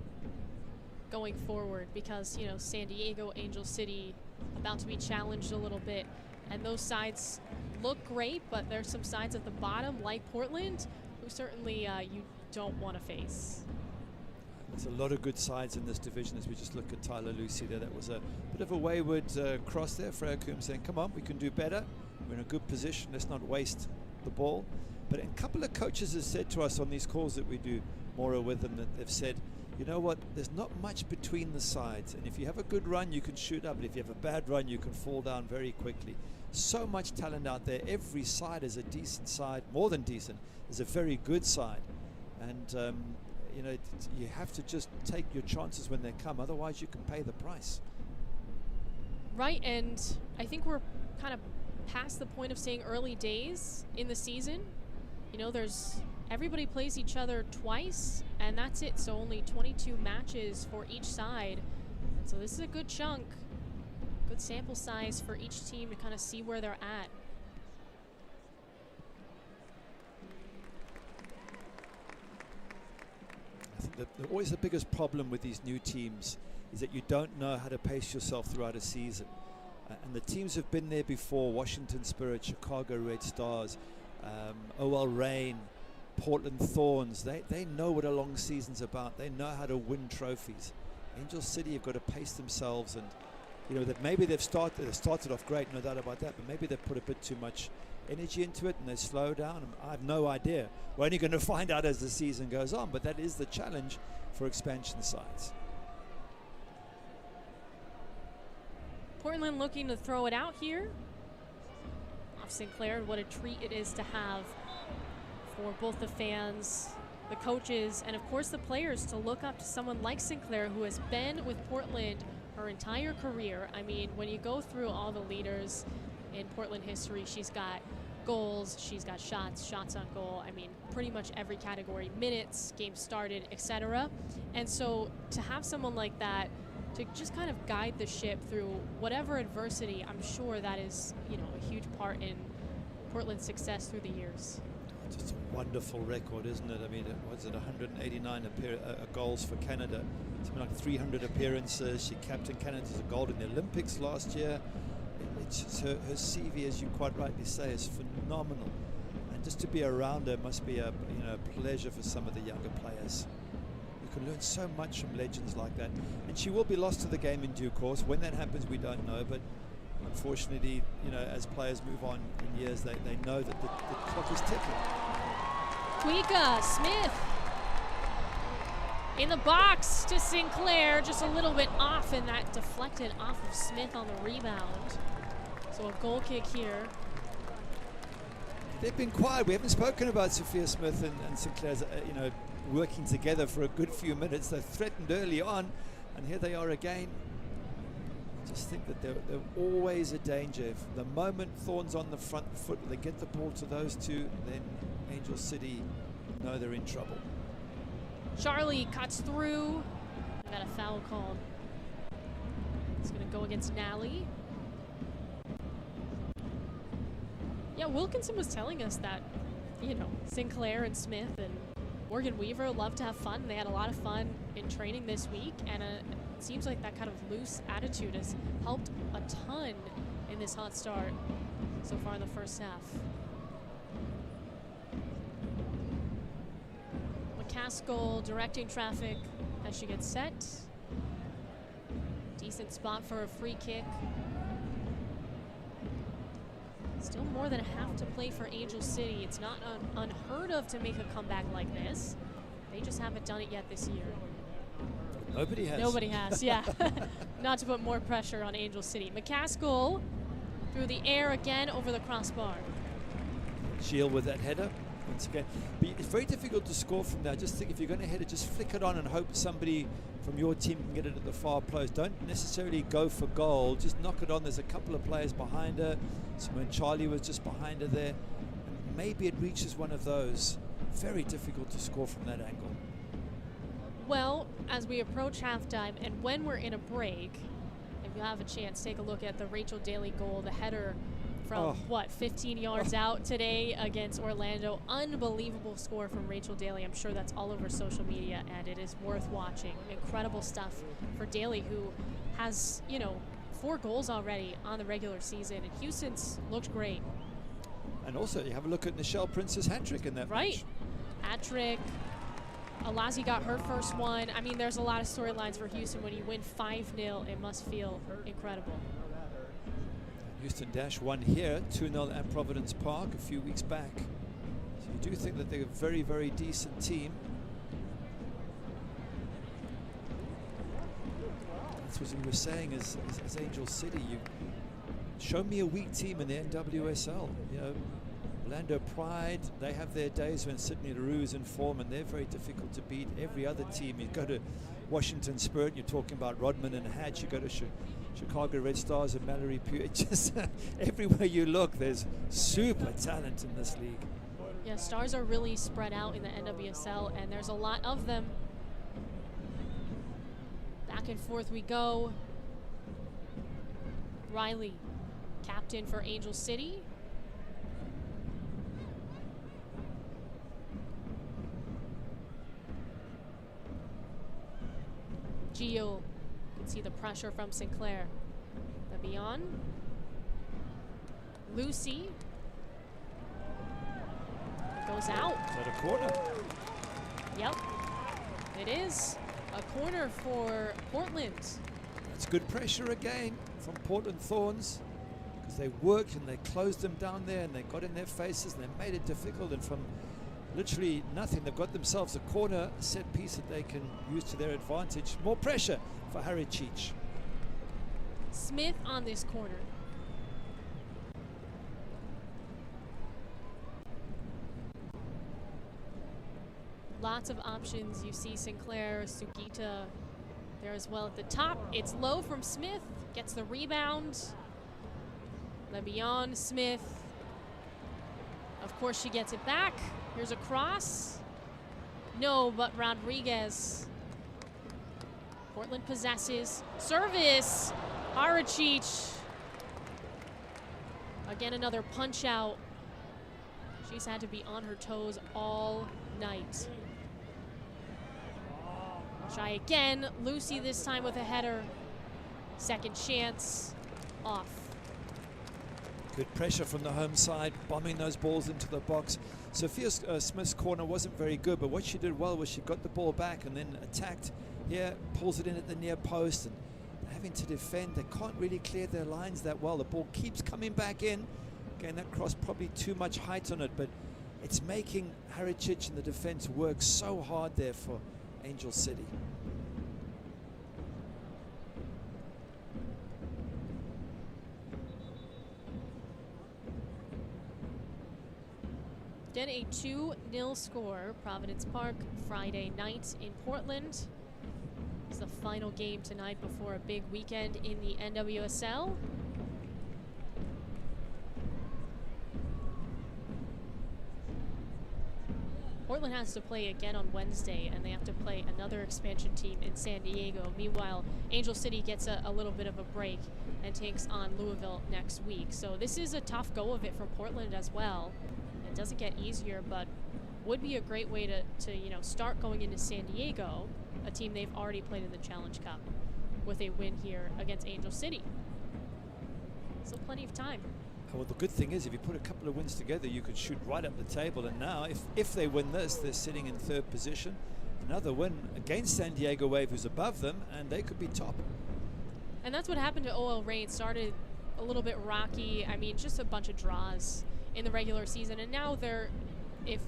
going forward because, you know, San Diego, Angel City about to be challenged a little bit. And those sides look great, but there's some sides at the bottom, like Portland, who certainly you don't want to face. There's a lot of good sides in this division as we just look at Tyler Lucy there. That was a bit of a wayward cross there. Freya Coombs saying, come on, we can do better. We're in a good position. Let's not waste the ball. But a couple of coaches have said to us on these calls that we do more with them, that they've said, you know what, there's not much between the sides. And if you have a good run, you can shoot up. But if you have a bad run, you can fall down very quickly. So much talent out there. Every side is a decent side, more than decent, is a very good side. And you know, you have to just take your chances when they come, otherwise you can pay the price. Right, and I think we're kind of past the point of saying early days in the season. You know, everybody plays each other twice, and that's it. So only 22 matches for each side. And so this is a good chunk, good sample size for each team to kind of see where they're at. Always the biggest problem with these new teams is that you don't know how to pace yourself throughout a season. And the teams have been there before: Washington Spirit, Chicago Red Stars, OL Reign, Portland Thorns. They know what a long season's about. They know how to win trophies. Angel City have got to pace themselves, and you know that maybe they've started off great, no doubt about that, but maybe they've put a bit too much energy into it and they slow down. I have no idea. We're only going to find out as the season goes on, but that is the challenge for expansion sides. Portland looking to throw it out here off Sinclair. What a treat it is to have for both the fans, the coaches, and of course the players to look up to someone like Sinclair, who has been with Portland her entire career. I mean, when you go through all the leaders in Portland history, she's got goals, she's got shots on goal. I mean, pretty much every category, minutes, games started, etc. And so to have someone like that to just kind of guide the ship through whatever adversity. I'm sure that is, you know, a huge part in Portland's success through the years. Just a wonderful record, isn't it? I mean, was it 189 goals for Canada? Something like 300 appearances. She captained Canada to gold in the Olympics last year. It's just her CV, as you quite rightly say, is phenomenal. And just to be around her must be a pleasure for some of the younger players. You can learn so much from legends like that. And she will be lost to the game in due course. When that happens, we don't know. But unfortunately, you know, as players move on in years, they know that the clock is ticking. Kuika, Smith in the box to Sinclair, just a little bit off, and that deflected off of Smith on the rebound. So a goal kick here. They've been quiet. We haven't spoken about Sophia Smith and Sinclair's, working together for a good few minutes. They threatened early on, and here they are again. I just think that they're always a danger. If the moment Thorns on the front foot, they get the ball to those two, then Angel City know they're in trouble. Charlie cuts through. Got a foul called. It's going to go against Nally. Yeah, Wilkinson was telling us that, you know, Sinclair and Smith and Morgan Weaver love to have fun. They had a lot of fun in training this week, and it seems like that kind of loose attitude has helped a ton in this hot start so far in the first half. McCaskill directing traffic as she gets set. Decent spot for a free kick. Still more than a half to play for Angel City. It's not unheard of to make a comeback like this. They just haven't done it yet this year. Nobody has. Nobody has, yeah. Not to put more pressure on Angel City. McCaskill through the air again over the crossbar. Shield with that header once again. But it's very difficult to score from there. Just think, if you're going to head it, just flick it on and hope somebody from your team can get it at the far post. Don't necessarily go for goal. Just knock it on. There's a couple of players behind her. Simone Charlie was just behind her there. And maybe it reaches one of those. Very difficult to score from that angle. Well, as we approach halftime and when we're in a break, if you have a chance, take a look at the Rachel Daly goal, the header from 15 yards out today against Orlando. Unbelievable score from Rachel Daly. I'm sure that's all over social media, and it is worth watching. Incredible stuff for Daly, who has, 4 goals already on the regular season, and Houston's looked great. And also, you have a look at Nichelle Prince's hat-trick in that match. Hat-trick. Alazi got her first one. I mean, there's a lot of storylines for Houston. When you win 5-0, it must feel incredible. Houston Dash won here, 2-0 at Providence Park a few weeks back. So you do think that they're a very, very decent team. That's what you were saying as Angel City. You show me a weak team in the NWSL. Orlando Pride, they have their days when Sydney LaRue is in form, and they're very difficult to beat. Every other team, you go to Washington Spirit, you're talking about Rodman and Hatch, you go to Chicago Red Stars and Mallory Pugh. It just everywhere you look, there's super talent in this league. Yeah, stars are really spread out in the NWSL, and there's a lot of them. Back and forth we go. Riley, captain for Angel City. Gio, you can see the pressure from Sinclair. The beyond. Lucy. Goes out. Is that a corner? Yep, it is. A corner for Portland. That's good pressure again from Portland Thorns, because they worked and they closed them down there and they got in their faces and they made it difficult, and from literally nothing they've got themselves a corner set piece that they can use to their advantage. More pressure for Harry Cheech. Smith on this corner. Lots of options. You see Sinclair, Sugita there as well at the top. It's low from Smith. Gets the rebound. Le'Veon Smith. Of course, she gets it back. Here's a cross. No, but Rodriguez Portland possesses. Service. Aracic. Again, another punch out. She's had to be on her toes all night. Try again. Lucy this time with a header. Second chance. Off. Good pressure from the home side, bombing those balls into the box. Sophia Smith's corner wasn't very good, but what she did well was she got the ball back and then attacked here, pulls it in at the near post, and having to defend, they can't really clear their lines that well. The ball keeps coming back in. Again, that cross probably too much height on it, but it's making Haracic and the defense work so hard there for Angel City. Then a 2-0 score, Providence Park, Friday night in Portland. It's the final game tonight before a big weekend in the NWSL. Portland has to play again on Wednesday, and they have to play another expansion team in San Diego. Meanwhile, Angel City gets a little bit of a break and takes on Louisville next week. So this is a tough go of it for Portland as well. It doesn't get easier, but would be a great way to you know, start going into San Diego, a team they've already played in the Challenge Cup, with a win here against Angel City. So plenty of time. Well, the good thing is, if you put a couple of wins together, you could shoot right up the table. And now, if they win this, they're sitting in third position. Another win against San Diego Wave, who's above them, and they could be top. And that's what happened to OL Reign. Started a little bit rocky. I mean, just a bunch of draws in the regular season, and now they're, if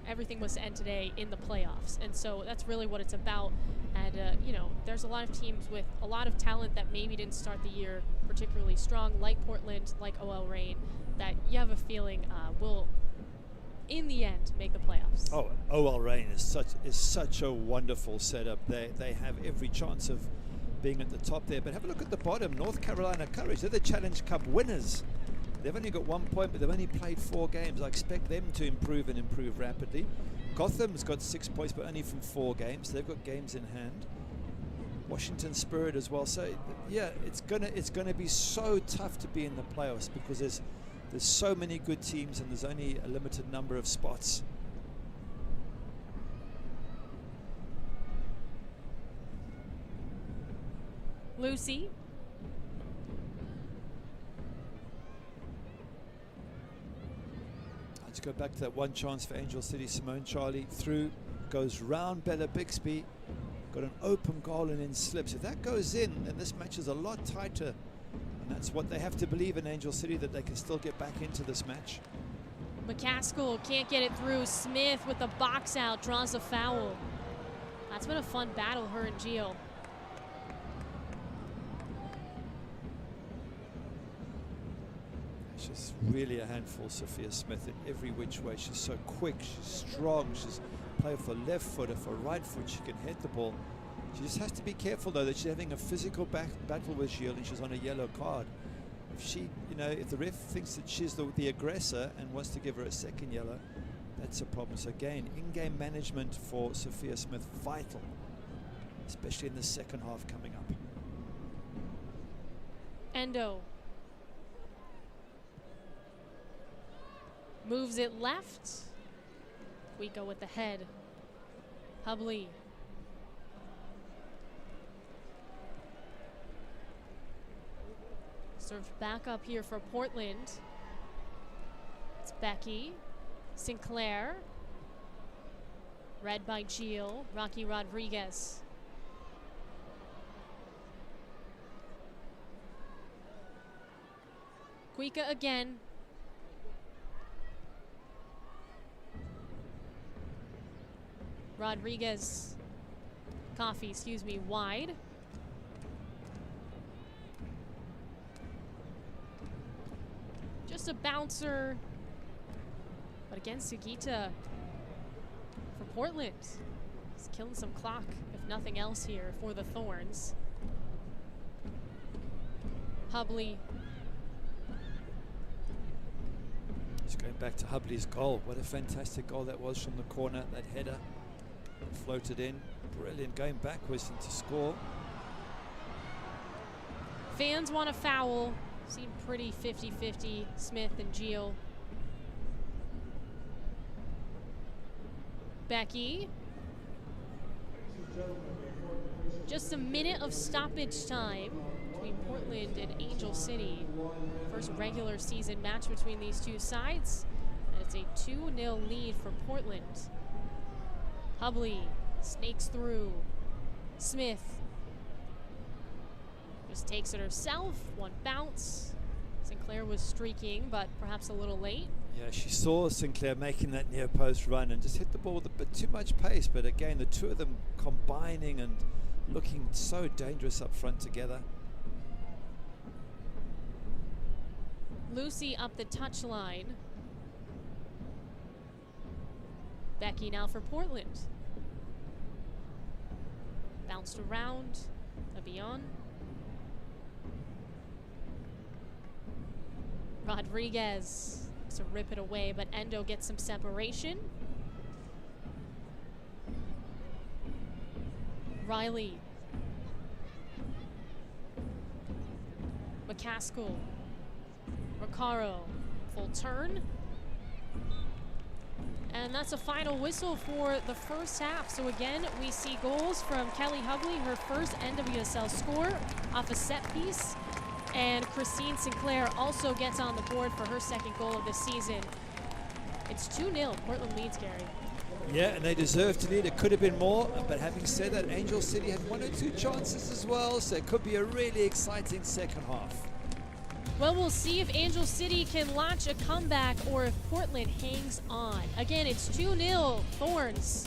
everything was to end today, in the playoffs. And so that's really what it's about. And you know, there's a lot of teams with a lot of talent that maybe didn't start the year particularly strong, like Portland, like OL Reign, that you have a feeling will, in the end, make the playoffs. Oh, OL Reign is such a wonderful setup. They have every chance of being at the top there. But have a look at the bottom. North Carolina Courage, they're the Challenge Cup winners. They've only got 1 point, but they've only played 4 games. I expect them to improve and improve rapidly. Gotham's got 6 points, but only from 4 games. They've got games in hand. Washington Spirit as well. So yeah, it's gonna be so tough to be in the playoffs because there's so many good teams and there's only a limited number of spots. Lucy. Let's go back to that one chance for Angel City. Simone Charlie through, goes round Bella Bixby, got an open goal and then slips. If that goes in, then this match is a lot tighter. And that's what they have to believe in Angel City, that they can still get back into this match. McCaskill can't get it through. Smith with the box out, draws a foul. That's been a fun battle, her and Gio. She's really a handful, Sophia Smith, in every which way. She's so quick, she's strong, she's playing for left foot, or for right foot, she can head the ball. She just has to be careful, though, that she's having a physical battle with Gio, and she's on a yellow card. If she, you know, if the ref thinks that she's the aggressor and wants to give her a second yellow, that's a problem. So again, in-game management for Sophia Smith, vital, especially in the second half coming up. Endo. Moves it left. We go with the head. Hubley. Served back up here for Portland. It's Becky. Sinclair. Read by Gio. Rocky Rodriguez. Cuica again. Rodriguez, Coffee, excuse me, wide. Just a bouncer. But again, Sugita for Portland. He's killing some clock, if nothing else here, for the Thorns. Hubley. Just going back to Hubley's goal. What a fantastic goal that was from the corner, that header. Floated in, brilliant, going backwards and to score. Fans want a foul. Seemed pretty 50-50, Smith and Gio. Becky. Just a minute of stoppage time between Portland and Angel City. First regular season match between these two sides. And it's a 2-0 lead for Portland. Hubley snakes through. Smith just takes it herself. One bounce. Sinclair was streaking, but perhaps a little late. Yeah, she saw Sinclair making that near post run and just hit the ball with a bit too much pace. But again, the two of them combining and looking so dangerous up front together. Lucy up the touchline. Becky now for Portland. Bounced around. Abion. Rodriguez to rip it away, but Endo gets some separation. Riley. McCaskill. Recaro. Full turn. And that's a final whistle for the first half. So again, we see goals from Kelly Hubley, her first NWSL score off a set piece. And Christine Sinclair also gets on the board for her second goal of the season. It's 2-0, Portland leads, Gary. Yeah, and they deserve to lead. It could have been more, but having said that, Angel City had 1 or 2 chances as well, so it could be a really exciting second half. Well, we'll see if Angel City can launch a comeback or if Portland hangs on. Again, it's 2-0, Thorns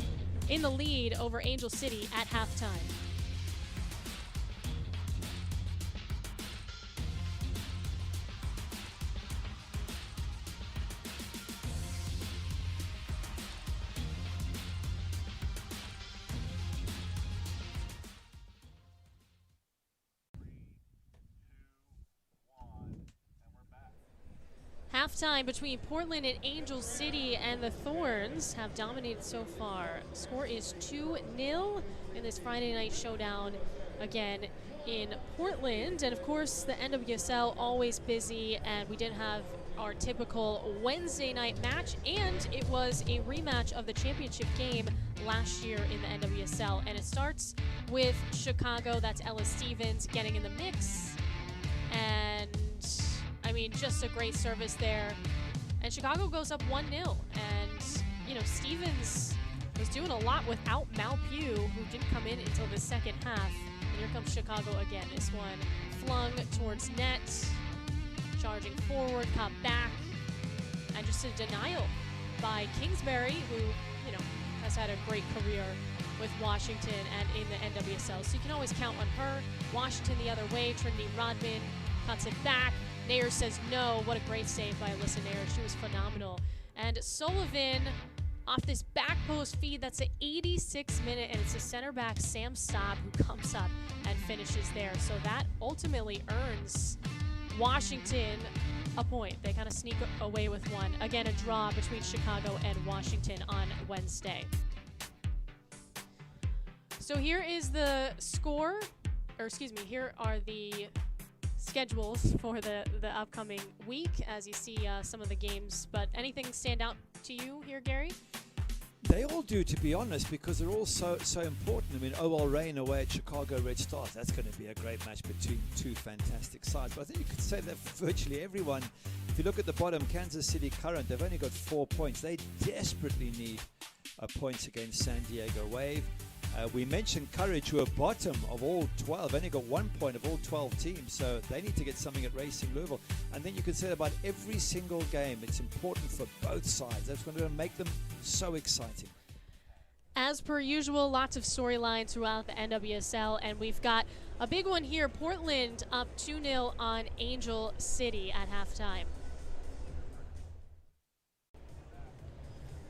in the lead over Angel City at halftime. Halftime between Portland and Angel City, and the Thorns have dominated so far. Score is 2-0 in this Friday night showdown again in Portland. And of course, the NWSL always busy, and we didn't have our typical Wednesday night match, and it was a rematch of the championship game last year in the NWSL. And it starts with Chicago, that's Ella Stevens getting in the mix. And I mean, just a great service there. And Chicago goes up 1-0. And, you know, Stevens was doing a lot without Mal Pugh, who didn't come in until the second half. And here comes Chicago again. This one flung towards net, charging forward, caught back. And just a denial by Kingsbury, who, you know, has had a great career with Washington and in the NWSL. So you can always count on her. Washington the other way. Trinity Rodman cuts it back. Nair says no. What a great save by Alyssa Nair. She was phenomenal. And Sullivan off this back post feed. That's the 86th minute, and it's the center back Sam Staub who comes up and finishes there. So that ultimately earns Washington a point. They kind of sneak away with one. Again, a draw between Chicago and Washington on Wednesday. So here is the score, or excuse me, here are the schedules for the upcoming week as you see some of the games. But anything stand out to you here, Gary? They all do, to be honest, because they're all so important. I mean, OL Reign away at Chicago Red Stars, that's going to be a great match between two fantastic sides. But I think you could say that virtually everyone, if you look at the bottom, Kansas City Current, they've only got 4 points. They desperately need points against San Diego Wave. We mentioned Courage, who are bottom of all 12, only got 1 point of all 12 teams, so they need to get something at Racing Louisville. And then you can say about every single game, it's important for both sides. That's going to make them so exciting. As per usual, lots of storylines throughout the NWSL, and we've got a big one here. Portland up 2-0 on Angel City at halftime.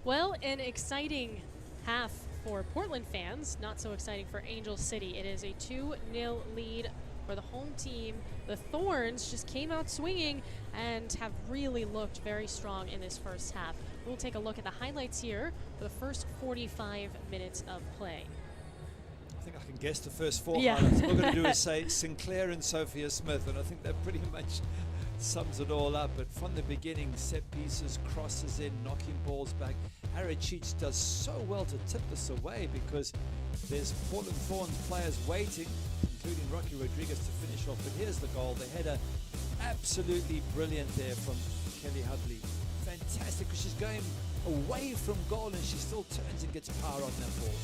Well, an exciting half for Portland fans, not so exciting for Angel City. It is a 2-0 lead for the home team. The Thorns just came out swinging and have really looked very strong in this first half. We'll take a look at the highlights here for the first 45 minutes of play. I think I can guess the first four Yeah. highlights. All we're going to do is say Sinclair and Sophia Smith, and I think that pretty much sums it all up. But from the beginning, set pieces, crosses in, knocking balls back. Harachich does so well to tip this away because there's Portland Thorns players waiting, including Rocky Rodriguez, to finish off. But here's the goal. The header, absolutely brilliant there from Kelly Hubley. Fantastic, because she's going away from goal and she still turns and gets power on that ball.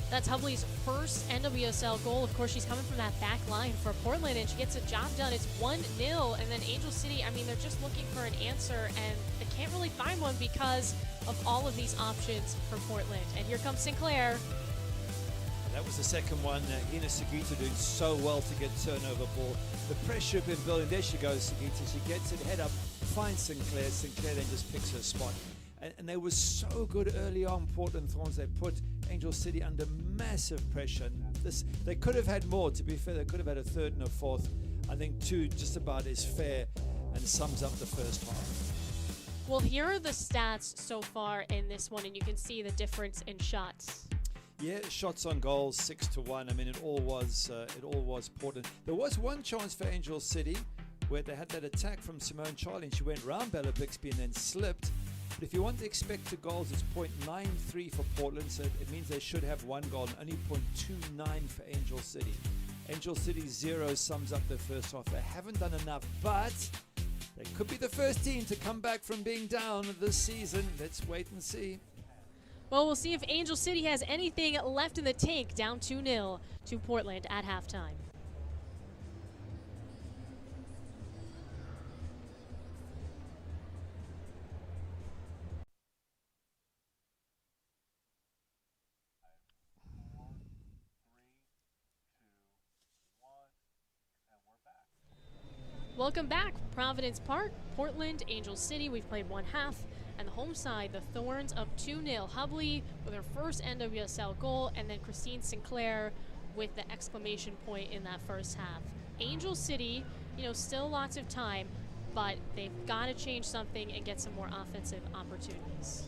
That's Hubley's first NWSL goal. Of course, she's coming from that back line for Portland, and she gets a job done. It's 1-0, and then Angel City, I mean, they're just looking for an answer, and they can't really find one because of all of these options for Portland. And here comes Sinclair. That was the second one. Ina Sugita doing so well to get turnover ball. The pressure been building. There she goes, Sugita. She gets it, head up, finds Sinclair. Sinclair then just picks her spot. And they were so good early on, Portland Thorns. They put Angel City under massive pressure. And they could have had more, to be fair. They could have had a third and a fourth. I think two just about is fair and sums up the first half. Well, here are the stats so far in this one, and you can see the difference in shots. Yeah, shots on goals 6-1. I mean, it all was Portland. There was one chance for Angel City where they had that attack from Simone Charlie, and she went round Bella Bixby and then slipped. But if you want the expected goals, it's 0.93 for Portland, so it means they should have one goal, and only 0.29 for Angel City. Angel City 0 sums up their first half. They haven't done enough, but they could be the first team to come back from being down this season. Let's wait and see. Well, we'll see if Angel City has anything left in the tank, down 2-0 to Portland at halftime. Welcome back, Providence Park, Portland, Angel City. We've played one half, and the home side, the Thorns, up 2-0. Hubley with her first NWSL goal, and then Christine Sinclair with the exclamation point in that first half. Angel City, still lots of time, but they've got to change something and get some more offensive opportunities.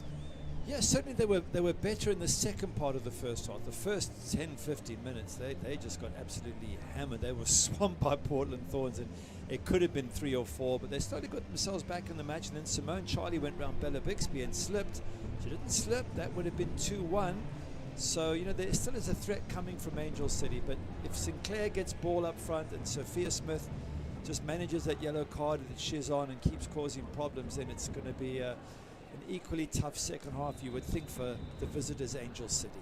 Yeah, certainly they were better in the second part of the first half. The first 10-15 minutes, they just got absolutely hammered. They were swamped by Portland Thorns, and it could have been 3 or 4, but they started got themselves back in the match, and then Simone Charlie went round Bella Bixby and slipped. She didn't slip. That would have been 2-1. So, there still is a threat coming from Angel City, but if Sinclair gets ball up front and Sophia Smith just manages that yellow card that she's on and keeps causing problems, then it's going to be an equally tough second half, you would think, for the visitors, Angel City.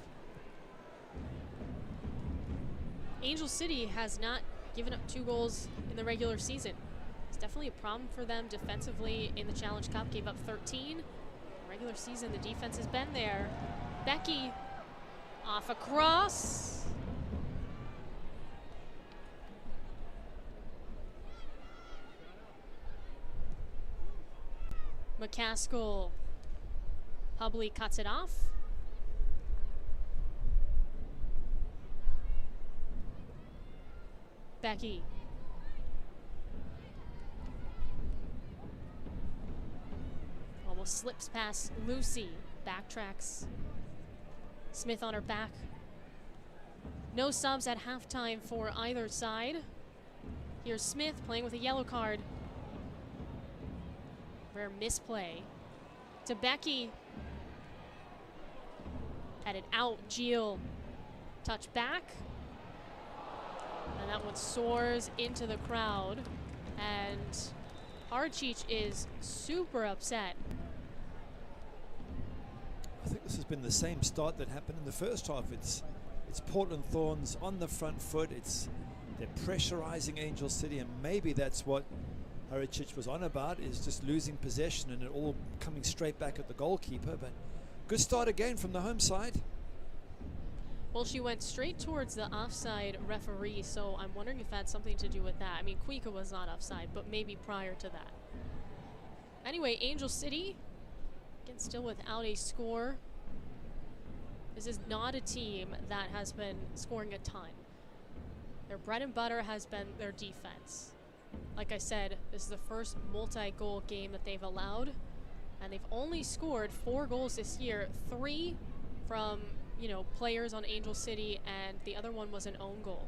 Angel City has not given up 2 goals in the regular season. It's definitely a problem for them defensively in the Challenge Cup. Gave up 13. Regular season, the defense has been there. Becky off a cross. McCaskill. Hubley cuts it off. Becky. Almost slips past Lucy. Backtracks. Smith on her back. No subs at halftime for either side. Here's Smith playing with a yellow card. Rare misplay. To Becky. Headed out. Geel. Touch back. And that one soars into the crowd. And Harachich is super upset. I think this has been the same start that happened in the first half. It's Portland Thorns on the front foot. They're pressurizing Angel City, and maybe that's what Harachich was on about, is just losing possession and it all coming straight back at the goalkeeper. But good start again from the home side. Well, she went straight towards the offside referee, so I'm wondering if that's something to do with that. I mean, Kuika was not offside, but maybe prior to that. Anyway, Angel City, again, still without a score. This is not a team that has been scoring a ton. Their bread and butter has been their defense. Like I said, this is the first multi-goal game that they've allowed, and they've only scored 4 goals this year, 3 from players on Angel City, and the other one was an own goal.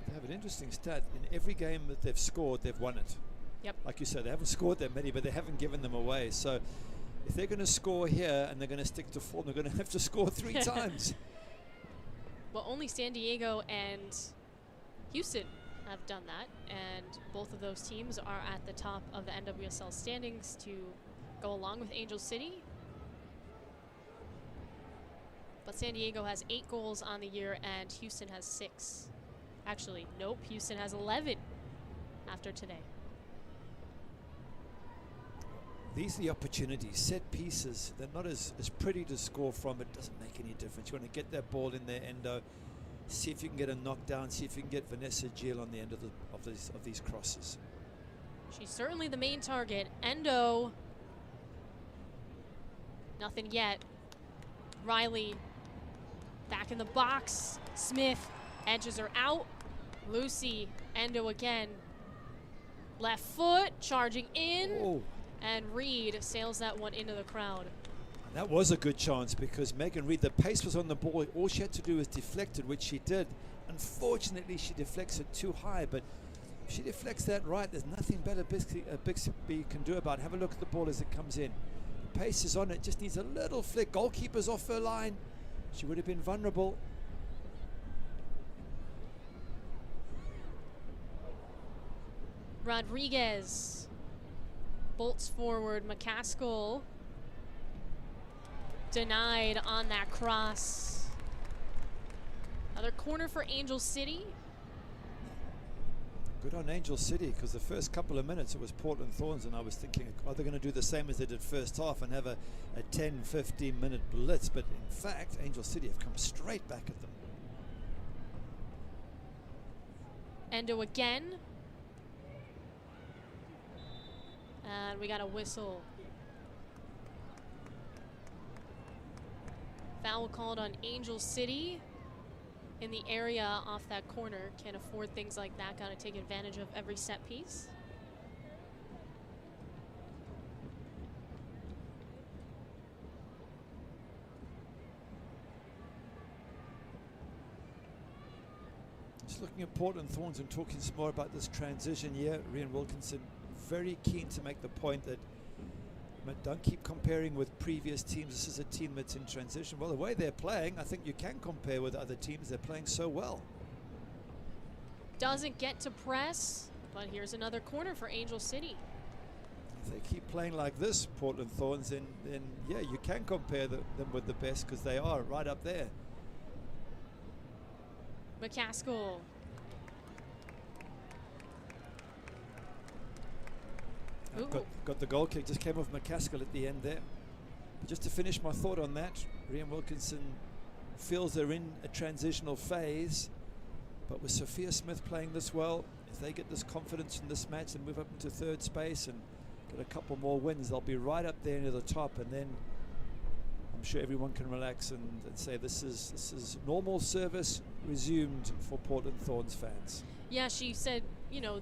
They have an interesting stat. In every game that they've scored, they've won it. Yep. Like you said, they haven't scored that many, but they haven't given them away. So if they're going to score here and they're going to stick to form, they're going to have to score 3 times. Well, only San Diego and Houston have done that, and both of those teams are at the top of the NWSL standings to go along with Angel City. But San Diego has 8 goals on the year and Houston has 6. Actually, nope, Houston has 11 after today. These are the opportunities. Set pieces, they're not as pretty to score from. It doesn't make any difference. You want to get that ball in there, Endo. See if you can get a knockdown. See if you can get Vanessa Gill on the end of these crosses. She's certainly the main target. Endo, nothing yet. Riley back in the box. Smith edges her out. Lucy, Endo again. Left foot, charging in. Oh. And Reed sails that one into the crowd. That was a good chance because Megan Reed, the pace was on the ball. All she had to do was deflect it, which she did. Unfortunately, she deflects it too high, but if she deflects that right, there's nothing better Bixby can do about it. Have a look at the ball as it comes in. The pace is on it, just needs a little flick. Goalkeeper's off her line. She would have been vulnerable. Rodriguez bolts forward. McCaskill denied on that cross. Another corner for Angel City. Good on Angel City, because the first couple of minutes it was Portland Thorns, and I was thinking, are they going to do the same as they did first half and have a 10-15 minute blitz? But in fact, Angel City have come straight back at them. Endo again. And we got a whistle. Foul called on Angel City in the area off that corner. Can't afford things like that. Got to take advantage of every set piece. Just looking at Portland Thorns and talking some more about this transition here. Rian Wilkinson very keen to make the point that don't keep comparing with previous teams. This is a team that's in transition. Well, the way they're playing, I think you can compare with other teams. They're playing so well. Doesn't get to press, but here's another corner for Angel City. If they keep playing like this, Portland Thorns, then yeah, you can compare them with the best, because they are right up there. McCaskill. Got the goal kick, just came off McCaskill at the end there. But just to finish my thought on that, Rian Wilkinson feels they're in a transitional phase, but with Sophia Smith playing this well, if they get this confidence in this match and move up into third space and get a couple more wins, they'll be right up there near the top, and then I'm sure everyone can relax and say this is normal service resumed for Portland Thorns fans. Yeah, she said,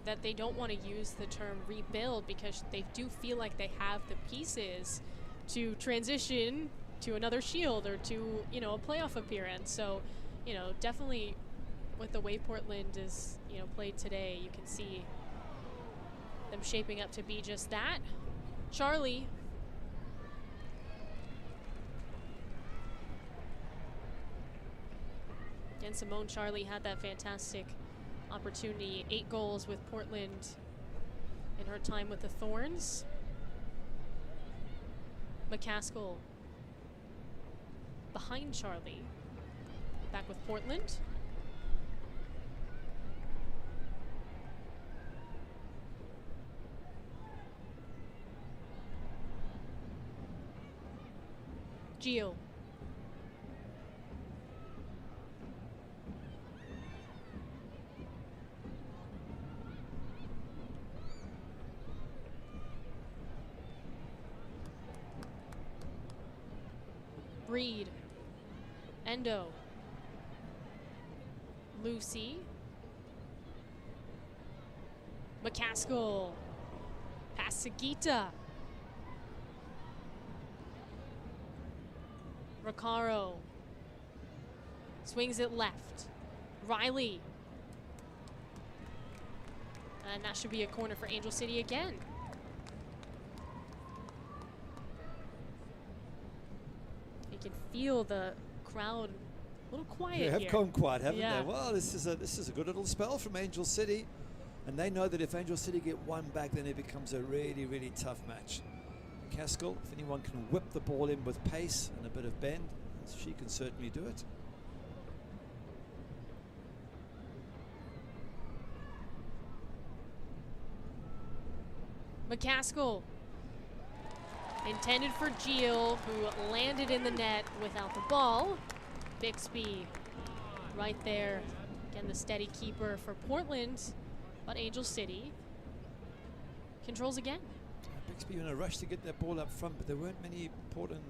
that they don't want to use the term rebuild because they do feel like they have the pieces to transition to another Shield or to, a playoff appearance. So, definitely with the way Portland is, played today, you can see them shaping up to be just that. Charlie. And Simone Charlie had that fantastic opportunity. 8 goals with Portland in her time with the Thorns. McCaskill behind Charlie. Back with Portland. Gio. Reed. Endo. Lucy. McCaskill. Pass to Gita. Recaro swings it left. Riley. And that should be a corner for Angel City again. You can feel the crowd a little quiet here. They have gone quiet, haven't Yeah. they? Well, this is a good little spell from Angel City. And they know that if Angel City get one back, then it becomes a really, really tough match. Caskell, if anyone can whip the ball in with pace and a bit of bend, she can certainly do it. McCaskill. Intended for Geel, who landed in the net without the ball. Bixby right there. Again, the steady keeper for Portland, but Angel City controls again. Bixby in a rush to get that ball up front, but there weren't many Portland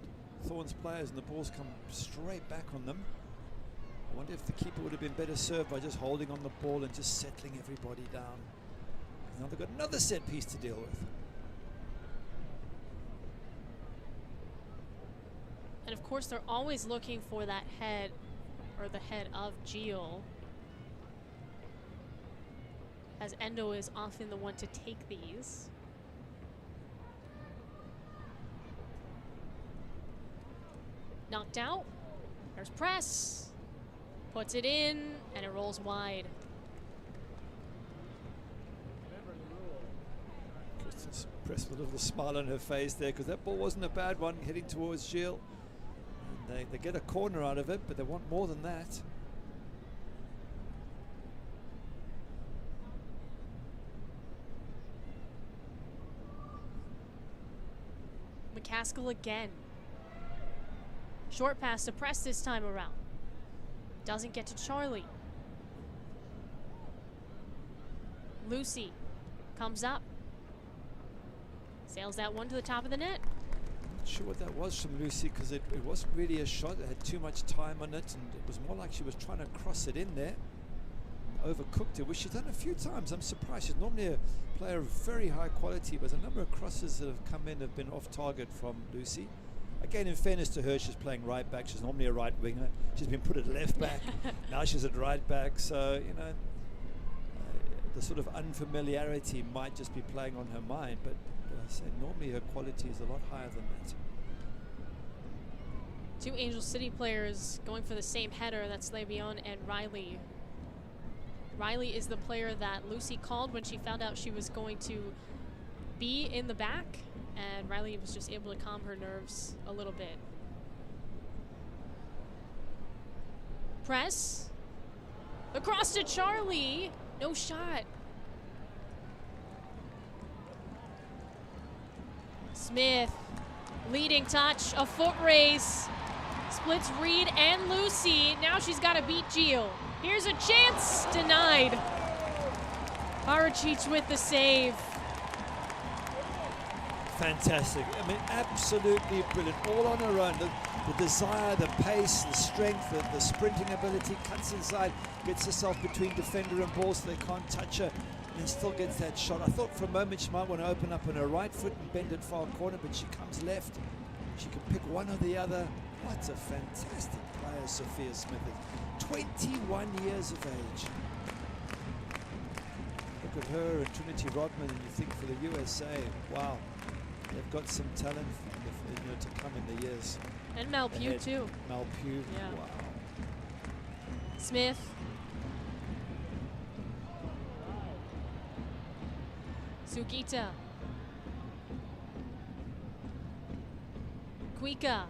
Thorns players, and the ball's come straight back on them. I wonder if the keeper would have been better served by just holding on the ball and just settling everybody down. Now they've got another set piece to deal with. And of course, they're always looking for that head, or the head of Geel, as Endo is often the one to take these. Knocked out. There's press. Puts it in, and it rolls wide. Kristen's pressed with a little smile on her face there, because that ball wasn't a bad one heading towards Geel. And they get a corner out of it, but they want more than that. McCaskill again. Short pass to Press this time around. Doesn't get to Charlie. Lucy comes up. Sails that one to the top of the net. Not sure what that was from Lucy, because it wasn't really a shot. It had too much time on it, and it was more like she was trying to cross it in there. Overcooked it, which she's done a few times. I'm surprised. She's normally a player of very high quality, but a number of crosses that have come in have been off target from Lucy. Again, in fairness to her, she's playing right back. She's normally a right winger. She's been put at left back. Now she's at right back. So, you know, the sort of unfamiliarity might just be playing on her mind. But I say normally her quality is a lot higher than that. Two Angel City players going for the same header. That's Le'Veon and Riley. Riley is the player that Lucy called when she found out she was going to be in the back. And Riley was just able to calm her nerves a little bit. Press. Across to Charlie. No shot. Smith. Leading touch. A foot race. Splits Reed and Lucy. Now she's got to beat Geel. Here's a chance. Denied. Arachich with the save. Fantastic. I mean, absolutely brilliant. All on her own. The desire, the pace, the strength, the sprinting ability, cuts inside, gets herself between defender and ball so they can't touch her, and still gets that shot. I thought for a moment she might want to open up on her right foot and bend it far corner, but she comes left. She can pick one or the other. What a fantastic player Sophia Smith is. 21 years of age. Look at her and Trinity Rodman, and you think for the USA, wow. They've got some talent to come in the years. And Malpew ahead. too. Malpew, Yeah. wow. Smith. Sugita. Kuika.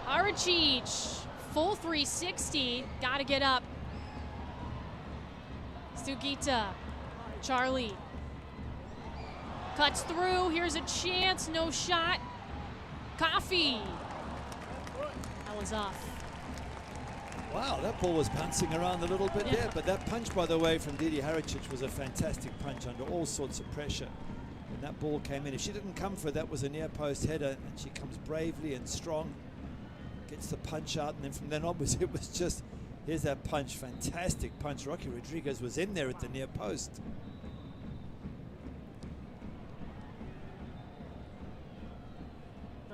Arachich. Full 360. Gotta get up. Sugita. Charlie. Cuts through. Here's a chance. No shot. Coffee. That was off. Wow, that ball was bouncing around a little bit there, but that punch, by the way, from Didi Haricic was a fantastic punch under all sorts of pressure. When that ball came in, if she didn't come for it, that was a near post header, and she comes bravely and strong, gets the punch out, and then from then onwards, it was just, here's that punch, fantastic punch. Rocky Rodriguez was in there at the near post.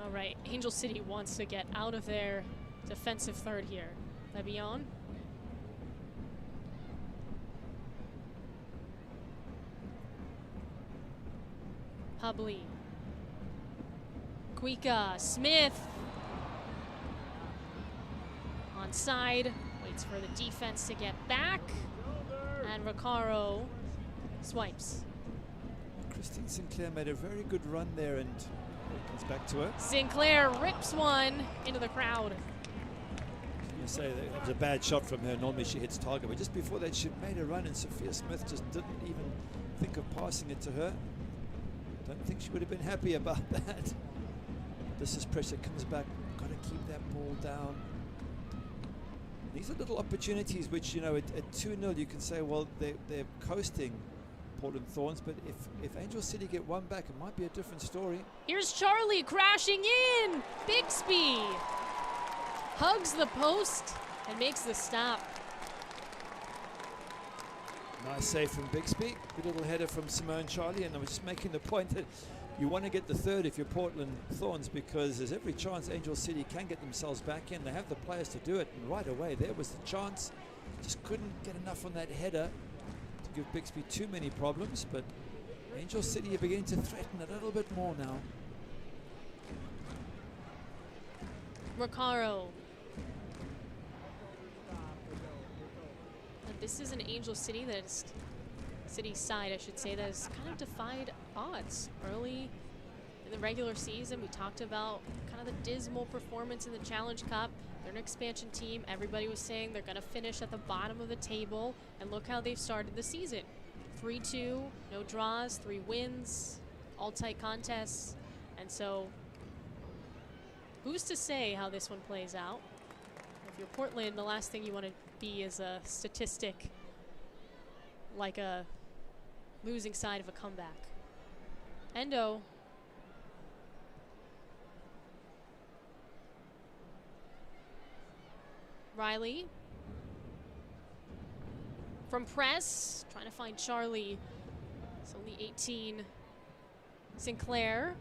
All right, Angel City wants to get out of their defensive third here. Lebion. Hubley. Kuika. Smith. Onside. Waits for the defense to get back. And Recaro swipes. Christine Sinclair made a very good run there, and it comes back to her. Sinclair rips one into the crowd. I say that was a bad shot from her. Normally she hits target, but just before that she made a run, and Sophia Smith just didn't even think of passing it to her. Don't think she would have been happy about that. This is pressure, comes back, got to keep that ball down. These are little opportunities which, you know, at 2-0 you can say, well, they're coasting Portland Thorns, but if Angel City get one back, it might be a different story. Here's Charlie crashing in. Bixby hugs the post and makes the stop. Nice save from Bixby. Good little header from Simone Charlie, and I was just making the point that you want to get the third if you're Portland Thorns, because there's every chance Angel City can get themselves back in. They have the players to do it, and right away there was the chance. Just couldn't get enough on that header to give Bixby too many problems, but Angel City are beginning to threaten a little bit more now. Recaro. And this is an Angel City that is, City side I should say, that has kind of defied odds. Early in the regular season we talked about kind of the dismal performance in the Challenge Cup. They're an expansion team. Everybody was saying they're going to finish at the bottom of the table, and look how they've started the season. 3-2, no draws, 3 wins, all tight contests. And so who's to say how this one plays out? If you're Portland, the last thing you want to be is a statistic like a losing side of a comeback. Endo. Riley. From press, trying to find Charlie. It's only 18. Sinclair.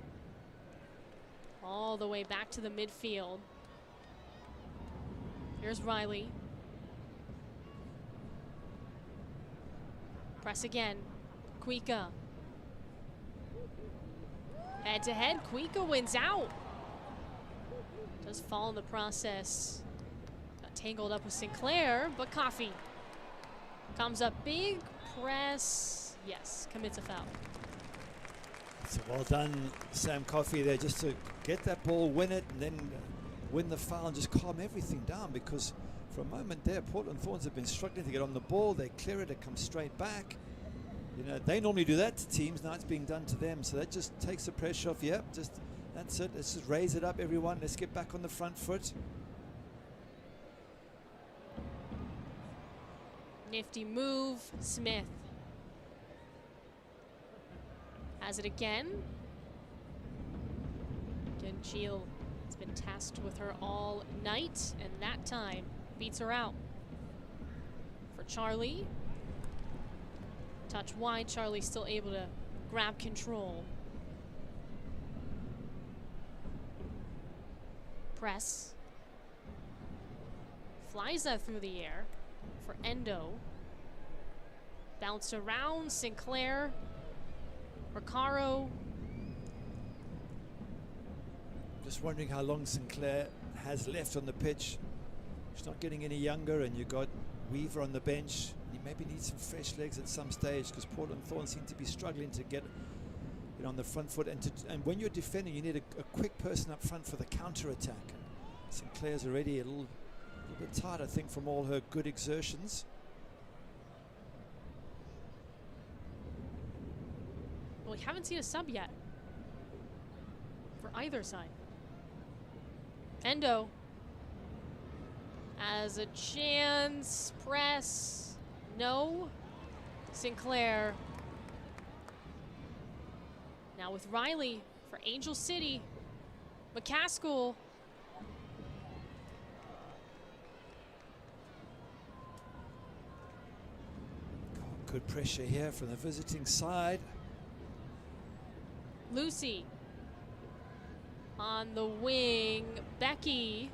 All the way back to the midfield. Here's Riley. Press again. Kuika. Head to head, Kuika wins out. Does fall in the process. Got tangled up with Sinclair, but Coffey comes up big, press, yes, commits a foul. So well done, Sam Coffey there, just to get that ball, win it, and then win the foul and just calm everything down, because for a moment there, Portland Thorns have been struggling to get on the ball. They clear it, it comes straight back. You know, they normally do that to teams. Now it's being done to them, so that just takes the pressure off. Yep, just that's it. Let's just raise it up, everyone. Let's get back on the front foot. Nifty move, Smith. Has it again. Again, Gilles has been tasked with her all night, and that time beats her out. For Charlie. Touch wide, Charlie still able to grab control. Press. Flies that through the air for Endo. Bounced around, Sinclair. Recaro. Just wondering how long Sinclair has left on the pitch. She's not getting any younger, and you got Weaver on the bench. You maybe need some fresh legs at some stage, because Portland Thorns seem to be struggling to get on the front foot. And when you're defending, you need a quick person up front for the counter attack. Sinclair's already a little bit tired, I think, from all her good exertions. Well, we haven't seen a sub yet for either side. Endo has a chance. Press. No. Sinclair. Now with Riley for Angel City. McCaskill. Good pressure here from the visiting side. Lucy. On the wing, Becky.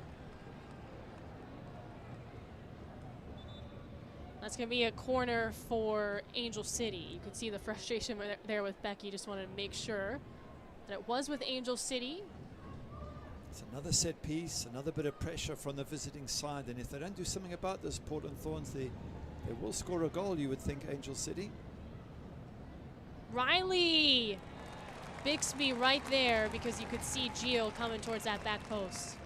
That's going to be a corner for Angel City. You can see the frustration there with Becky. Just wanted to make sure that it was with Angel City. It's another set piece, another bit of pressure from the visiting side. And if they don't do something about this, Portland Thorns, they will score a goal, you would think, Angel City. Riley Bixby right there, because you could see Gio coming towards that back post.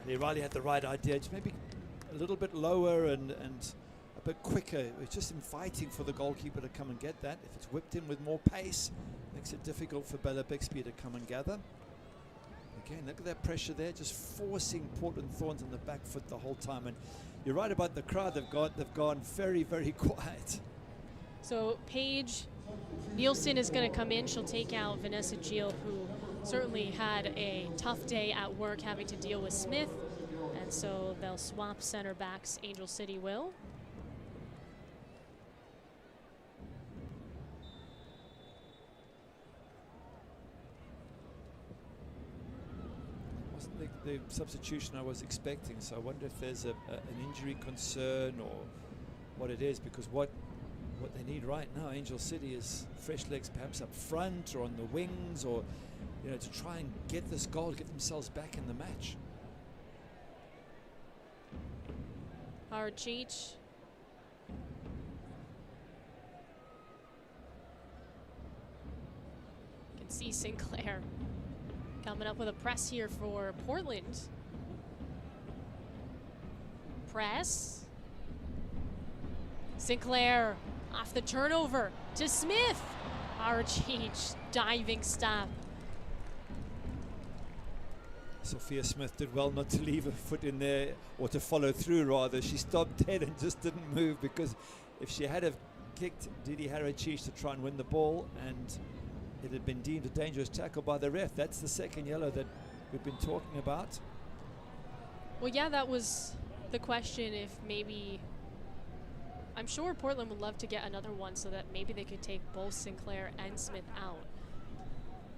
Yeah, Riley had the right idea, just maybe a little bit lower and a bit quicker. It was just inviting for the goalkeeper to come and get that. If it's whipped in with more pace, makes it difficult for Bella Bixby to come and gather. Again, look at that pressure there, just forcing Portland Thorns on the back foot the whole time. And you're right about the crowd. They've gone very, very quiet. So Paige Nielsen is going to come in. She'll take out Vanessa Gil, who certainly had a tough day at work having to deal with Smith. And so they'll swap center backs, Angel City will. Wasn't the substitution I was expecting, so I wonder if there's an injury concern or what it is, because what they need right now, Angel City, is fresh legs perhaps up front or on the wings, or to try and get this goal, get themselves back in the match. Cheech. You can see Sinclair coming up with a press here for Portland. Press. Sinclair off the turnover to Smith. Cheech diving stop. Sophia Smith did well not to leave her foot in there, or to follow through rather. She stopped dead and just didn't move, because if she had have kicked Didi Haracheech to try and win the ball and it had been deemed a dangerous tackle by the ref, that's the second yellow that we've been talking about. Well, yeah, that was the question, if maybe, I'm sure Portland would love to get another one so that maybe they could take both Sinclair and Smith out.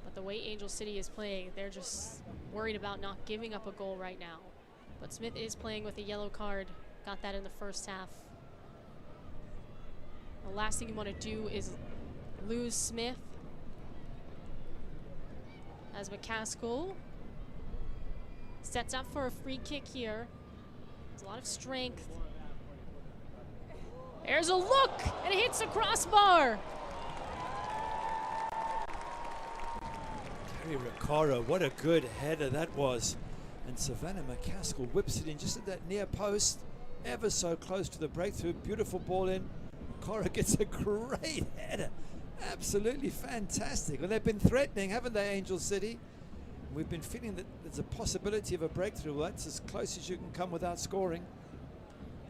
But the way Angel City is playing, they're just worried about not giving up a goal right now. But Smith is playing with a yellow card. Got that in the first half. The last thing you want to do is lose Smith. As McCaskill sets up for a free kick here. There's a lot of strength. There's a look, and it hits the crossbar. Terry Riccaro, what a good header that was. And Savannah McCaskill whips it in just at that near post, ever so close to the breakthrough. Beautiful ball in. Riccaro gets a great header. Absolutely fantastic. Well, they've been threatening, haven't they, Angel City? We've been feeling that there's a possibility of a breakthrough. Well, that's as close as you can come without scoring.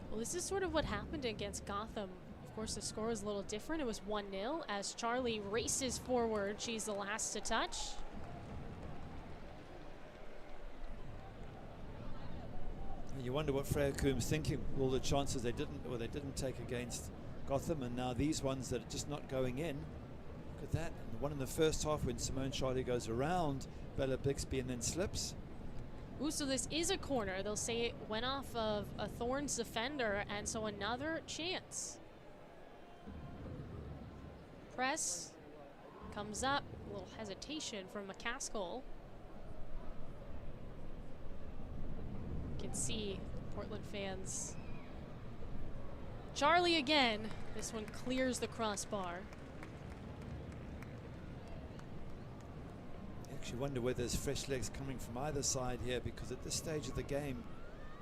Well, this is sort of what happened against Gotham. Of course, the score was a little different. It was 1-0 as Charlie races forward. She's the last to touch. You wonder what Freya Coombs thinking. All the chances they didn't take against Gotham, and now these ones that are just not going in. Look at that. And the one in the first half when Simone Charlie goes around Bella Bixby and then slips. Ooh, so this is a corner. They'll say it went off of a Thorns defender, and so another chance. Press comes up. A little hesitation from McCaskill. You can see Portland fans. Charlie again. This one clears the crossbar. You actually wonder whether there's fresh legs coming from either side here, because at this stage of the game,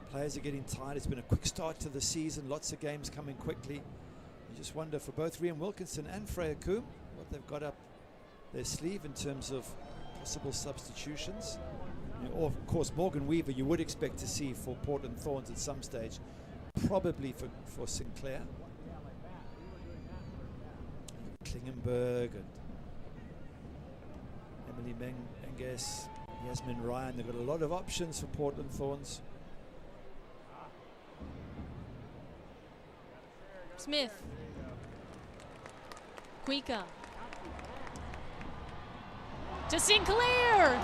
players are getting tired. It's been a quick start to the season. Lots of games coming quickly. You just wonder for both Rian Wilkinson and Freya Coombe what they've got up their sleeve in terms of possible substitutions. Or of course Morgan Weaver you would expect to see for Portland Thorns at some stage, probably for Sinclair. Klingenberg and Emily Menges, Yasmin Ryan, they've got a lot of options for Portland Thorns. to Sinclair.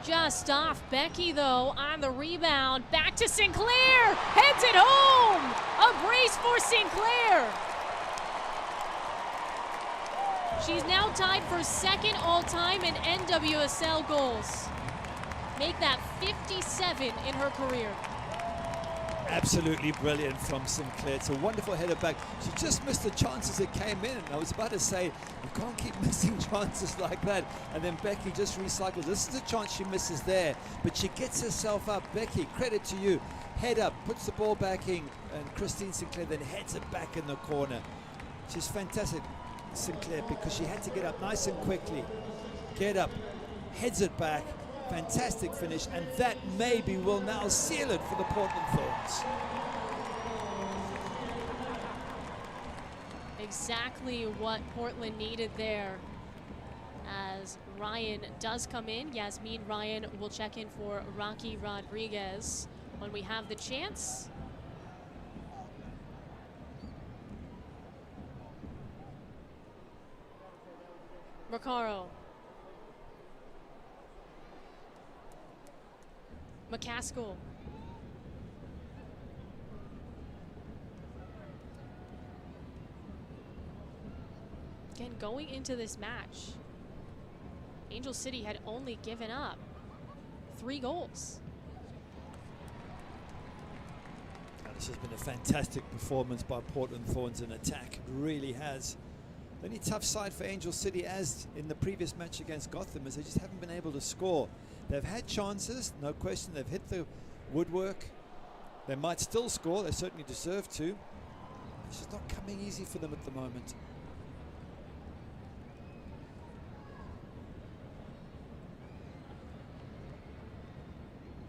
Just off Becky, though, on the rebound. Back to Sinclair. Heads it home. A brace for Sinclair. She's now tied for second all-time in NWSL goals. Make that 57 in her career. Absolutely brilliant from Sinclair. It's a wonderful header back. She just missed the chances that came in. I was about to say, you can't keep missing chances like that. And then Becky just recycles. This is a chance she misses there, but she gets herself up. Becky, credit to you. Head up, puts the ball back in, and Christine Sinclair then heads it back in the corner. She's fantastic, Sinclair, because she had to get up nice and quickly. Get up, heads it back. Fantastic finish, and that maybe will now seal it for the Portland Thorns. Exactly what Portland needed there. As Ryan does come in, Yasmin Ryan will check in for Rocky Rodriguez when we have the chance. Recaro. McCaskill. Again, going into this match, Angel City had only given up 3 goals. This has been a fantastic performance by Portland Thorns in attack. It really has. The only tough side for Angel City, as in the previous match against Gotham, is they just haven't been able to score. They've had chances, no question. They've hit the woodwork. They might still score. They certainly deserve to. It's just not coming easy for them at the moment.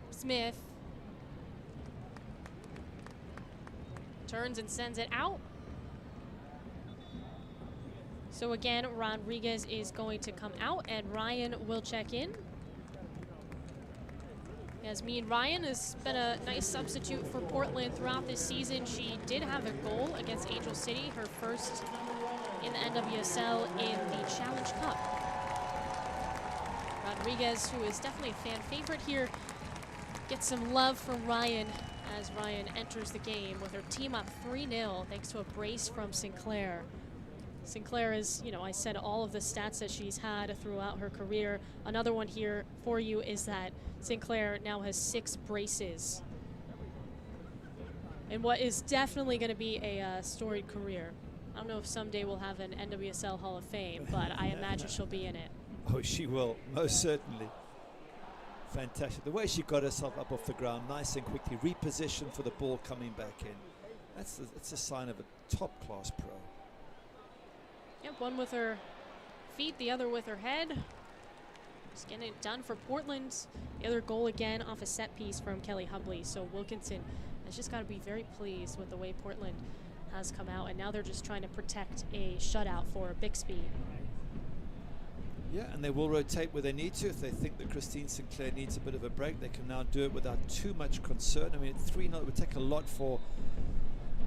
Smith turns and sends it out. So again, Rodriguez is going to come out and Ryan will check in. Yasmin Ryan has been a nice substitute for Portland throughout this season. She did have a goal against Angel City, her first in the NWSL in the Challenge Cup. Rodriguez, who is definitely a fan favorite here, gets some love from Ryan as Ryan enters the game with her team up 3-0 thanks to a brace from Sinclair. Sinclair is, you know, I said all of the stats that she's had throughout her career. Another one here for you is that Sinclair now has 6 braces in what is definitely going to be a storied career. I don't know if someday we'll have an NWSL Hall of Fame, but I imagine she'll be in it. Oh, she will, most certainly. Fantastic. The way she got herself up off the ground, nice and quickly, repositioned for the ball coming back in. That's a sign of a top-class pro. Yep, one with her feet, the other with her head. Just getting it done for Portland. The other goal again off a set piece from Kelly Hubley. So Wilkinson has just got to be very pleased with the way Portland has come out. And now they're just trying to protect a shutout for Bixby. Yeah, and they will rotate where they need to. If they think that Christine Sinclair needs a bit of a break, they can now do it without too much concern. I mean, 3-0, it would take a lot for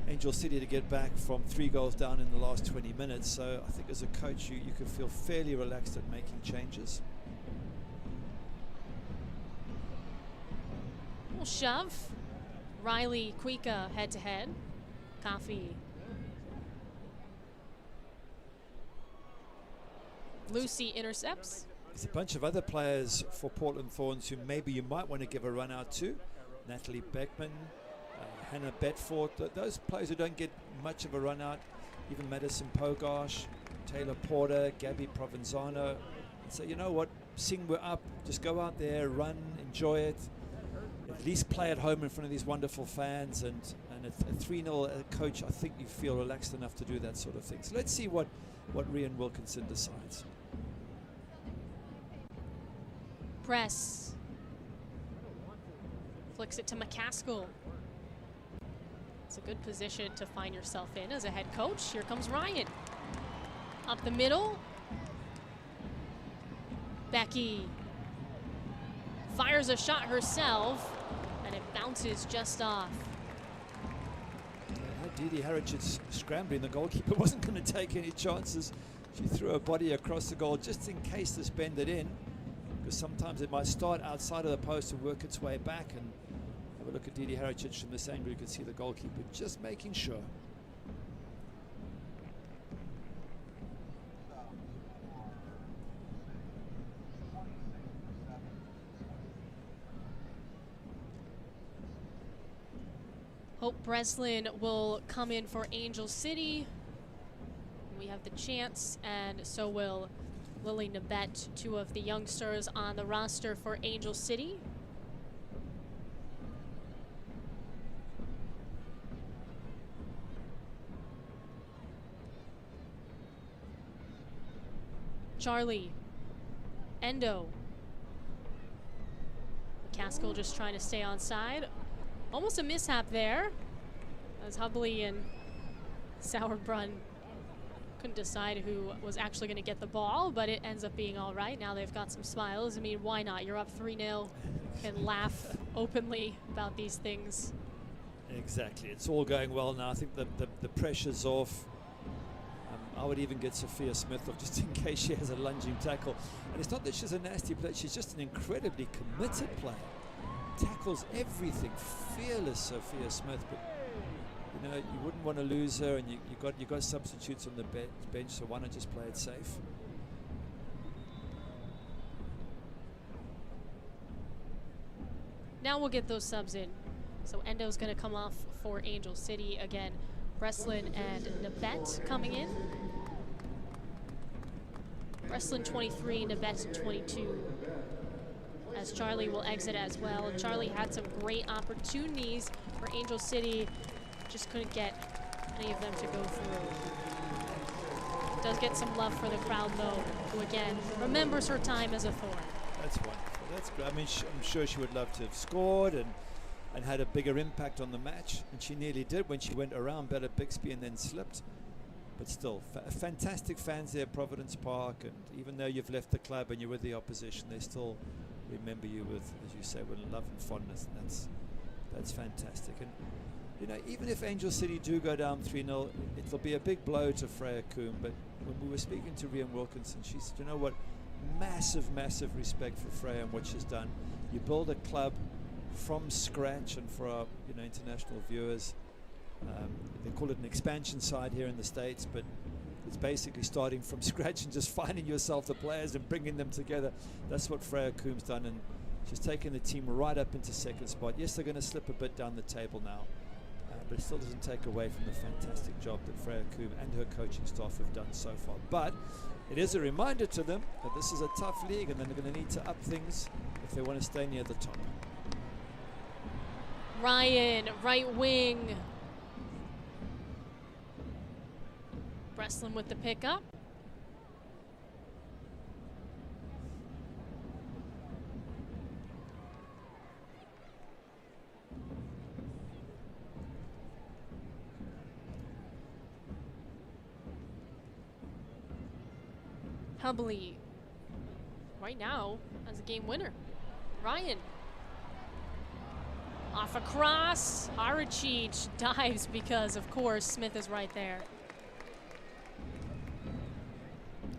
Angel City to get back from 3 goals down in the last 20 minutes. So I think as a coach, you can feel fairly relaxed at making changes. Little shove. Riley Kuika head to head. Coffee. Lucy intercepts. There's a bunch of other players for Portland Thorns who maybe you might want to give a run out to. Natalie Beckman, Hannah Bedford, those players who don't get much of a run out. Even Madison Pogash, Taylor Porter, Gabby Provenzano. And so you know what, seeing we're up, just go out there, run, enjoy it. At least play at home in front of these wonderful fans. And a 3-0 coach, I think you feel relaxed enough to do that sort of thing. So let's see what Rhian Wilkinson decides. Press. Flicks it to McCaskill. It's a good position to find yourself in as a head coach. Here comes Ryan. Up the middle. Becky fires a shot herself, and it bounces just off. Didi Harrich's scrambling. The goalkeeper wasn't going to take any chances. She threw her body across the goal just in case this bended in, because sometimes it might start outside of the post and work its way back. And have a look at Didi Haricic from this angle. You can see the goalkeeper just making sure. Hope Breslin will come in for Angel City. We have the chance, and so will Lily Nabet, two of the youngsters on the roster for Angel City. Charlie, Endo. McCaskill just trying to stay on side. Almost a mishap there, as Hubley and Sauerbrunn couldn't decide who was actually going to get the ball, but it ends up being all right. Now they've got some smiles. I mean, why not? You're up 3-0, can laugh openly about these things. Exactly. It's all going well now. I think the pressure's off. I would even get Sophia Smith off just in case she has a lunging tackle. And it's not that she's a nasty player. She's just an incredibly committed player. Tackles everything. Fearless Sophia Smith. But you know, you wouldn't want to lose her, and you got substitutes on the bench, so why not just play it safe? Now we'll get those subs in. So Endo's going to come off for Angel City again. Breslin and Nabet coming in. Breslin 23, Nabet 22. As Charlie will exit as well. Charlie had some great opportunities for Angel City, just couldn't get any of them to go through. Does get some love for the crowd though, who again remembers her time as a Thorn. That's wonderful. That's good. I mean, I'm sure she would love to have scored and had a bigger impact on the match, and she nearly did when she went around Bella Bixby and then slipped. But still, fantastic fans there at Providence Park, and even though you've left the club and you're with the opposition, they still remember you with, as you say, with love and fondness, and that's fantastic. And you know, even if Angel City do go down 3-0, it'll be a big blow to Freya Coombe. But when we were speaking to Rian Wilkinson, she said, you know what, massive respect for Freya and what she's done. You build a club from scratch, and for our international viewers, they call it an expansion side here in the States, but it's basically starting from scratch and just finding yourself the players and bringing them together. That's what Freya Coombe's done, and she's taken the team right up into second spot. Yes, they're going to slip a bit down the table now, but it still doesn't take away from the fantastic job that Freya Coombe and her coaching staff have done so far. But it is a reminder to them that this is a tough league, and then they're going to need to up things if they want to stay near the top. Ryan, right wing. Breslin with the pickup. Hubley, right now, as a game winner. Ryan. Off a cross. Haricic dives because, of course, Smith is right there.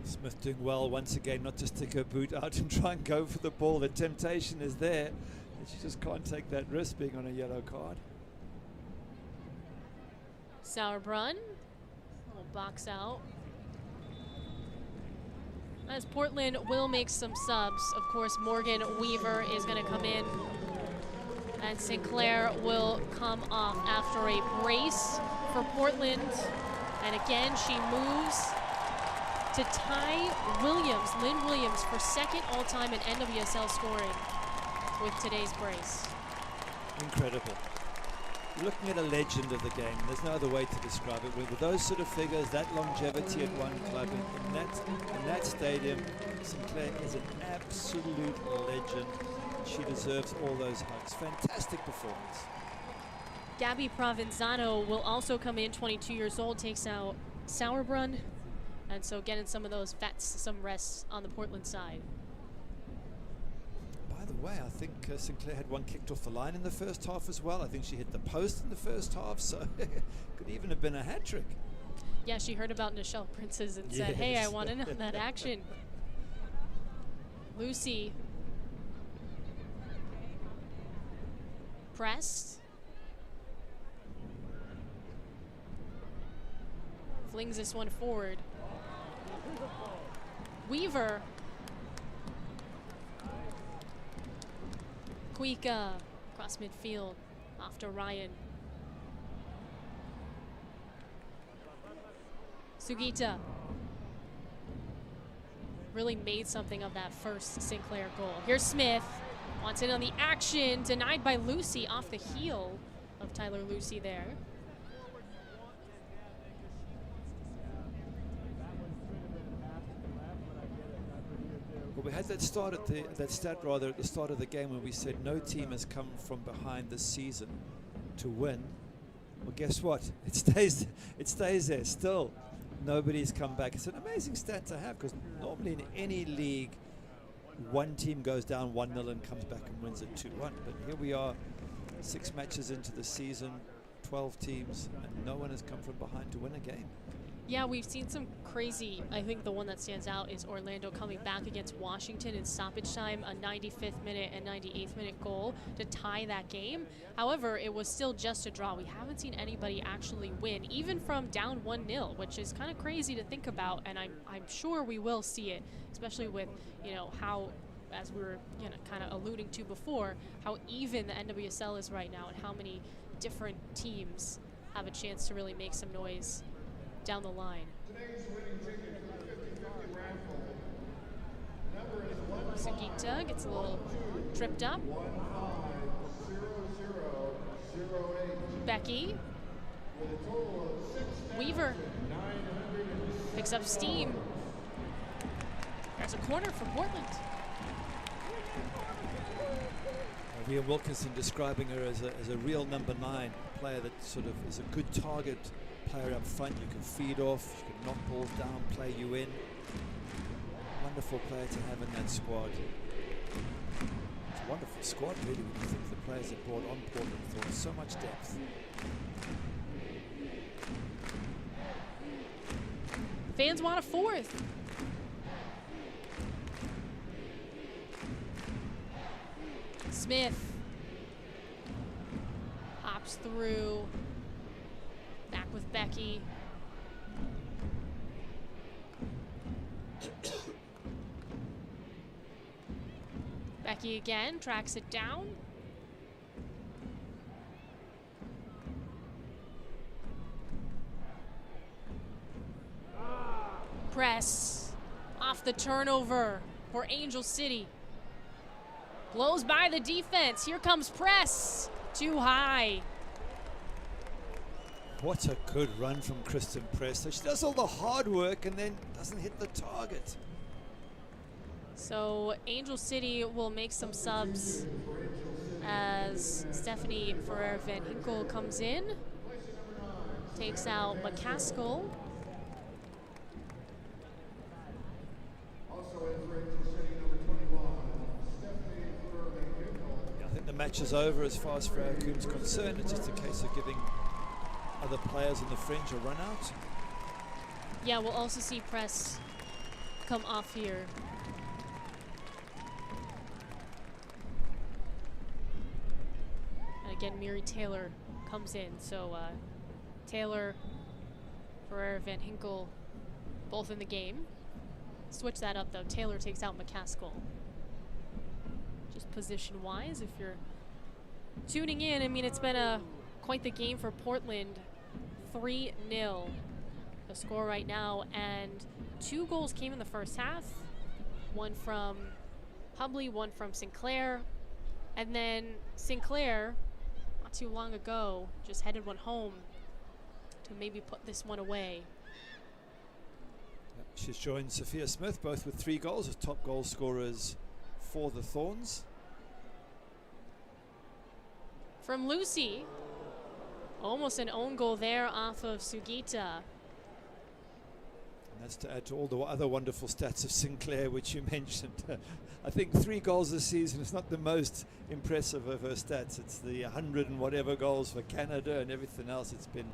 Smith doing well once again, not to stick her boot out and try and go for the ball. The temptation is there, and she just can't take that risk being on a yellow card. Sauerbrunn, little box out. As Portland will make some subs, of course, Morgan Weaver is going to come in, and Sinclair will come off after a brace for Portland. And again, she moves to tie Lynn Williams, for second all-time in NWSL scoring with today's brace. Incredible. You're looking at a legend of the game. There's no other way to describe it. With those sort of figures, that longevity at one club, in that stadium, Sinclair is an absolute legend. She deserves all those hugs. Fantastic performance. Gabby Provenzano will also come in, 22 years old, takes out Sauerbrunn. And so getting some of those vets some rests on the Portland side. By the way, I think Sinclair had one kicked off the line in the first half as well. I think she hit the post in the first half, so could even have been a hat trick. Yeah, she heard about Nichelle Prince's and said, hey, I want in on that action. Lucy. Pressed. Flings this one forward. Weaver. Kuika across midfield. Off to Ryan. Sugita. Really made something of that first Sinclair goal. Here's Smith. Wants in on the action. Denied by Lucy off the heel of Tyler Lucy there. Well, we had that stat at the start of the game when we said no team has come from behind this season to win. Well, guess what? It stays there still. Nobody's come back. It's an amazing stat to have, because normally in any league, one team goes down 1-0 and comes back and wins it 2-1. But here we are, 6 matches into the season, 12 teams, and no one has come from behind to win a game. Yeah, we've seen some crazy. I think the one that stands out is Orlando coming back against Washington in stoppage time, a 95th minute and 98th minute goal to tie that game. However, it was still just a draw. We haven't seen anybody actually win, even from down 1-0, which is kind of crazy to think about, and I'm sure we will see it, especially with, you know, how, as we were, you know, kind of alluding to before, how even the NWSL is right now and how many different teams have a chance to really make some noise down the line. Sugita gets a little tripped up. Becky. Weaver picks up steam. There's a corner for Portland. Rhea Wilkinson describing her as a real number 9, a player that sort of is a good target player up front. You can feed off, you can knock balls down, play you in. Wonderful player to have in that squad. It's a wonderful squad, really, when you think the players that brought on Portland Thorns. So much depth. Fans want a fourth. Smith hops through. Back with Becky. Becky again, tracks it down. Press off the turnover for Angel City. Blows by the defense. Here comes press. Too high. What a good run from Kristen Press. So she does all the hard work and then doesn't hit the target. So Angel City will make some subs as Stephanie Ferrer Van Hinkel comes in. Takes out McCaskill. I think the match is over as far as Freya Coombs is concerned. It's just a case of giving other players on the fringe a run out. Yeah, we'll also see press come off here. And again, Miri Taylor comes in. So Taylor, Ferrer, Van Hinkel, both in the game. Switch that up though. Taylor takes out McCaskill. Just position-wise, if you're tuning in, I mean, it's been quite the game for Portland. 3-0 the score right now, and 2 goals came in the first half. One from Hubley, one from Sinclair, and then Sinclair, not too long ago, just headed one home to maybe put this one away. Yep, she's joined Sophia Smith, both with 3 goals as top goal scorers for the Thorns. From Lucy, almost an own goal there off of Sugita. And that's to add to all the other wonderful stats of Sinclair, which you mentioned. I think 3 goals this season is not the most impressive of her stats. It's the 100 and whatever goals for Canada and everything else. It's been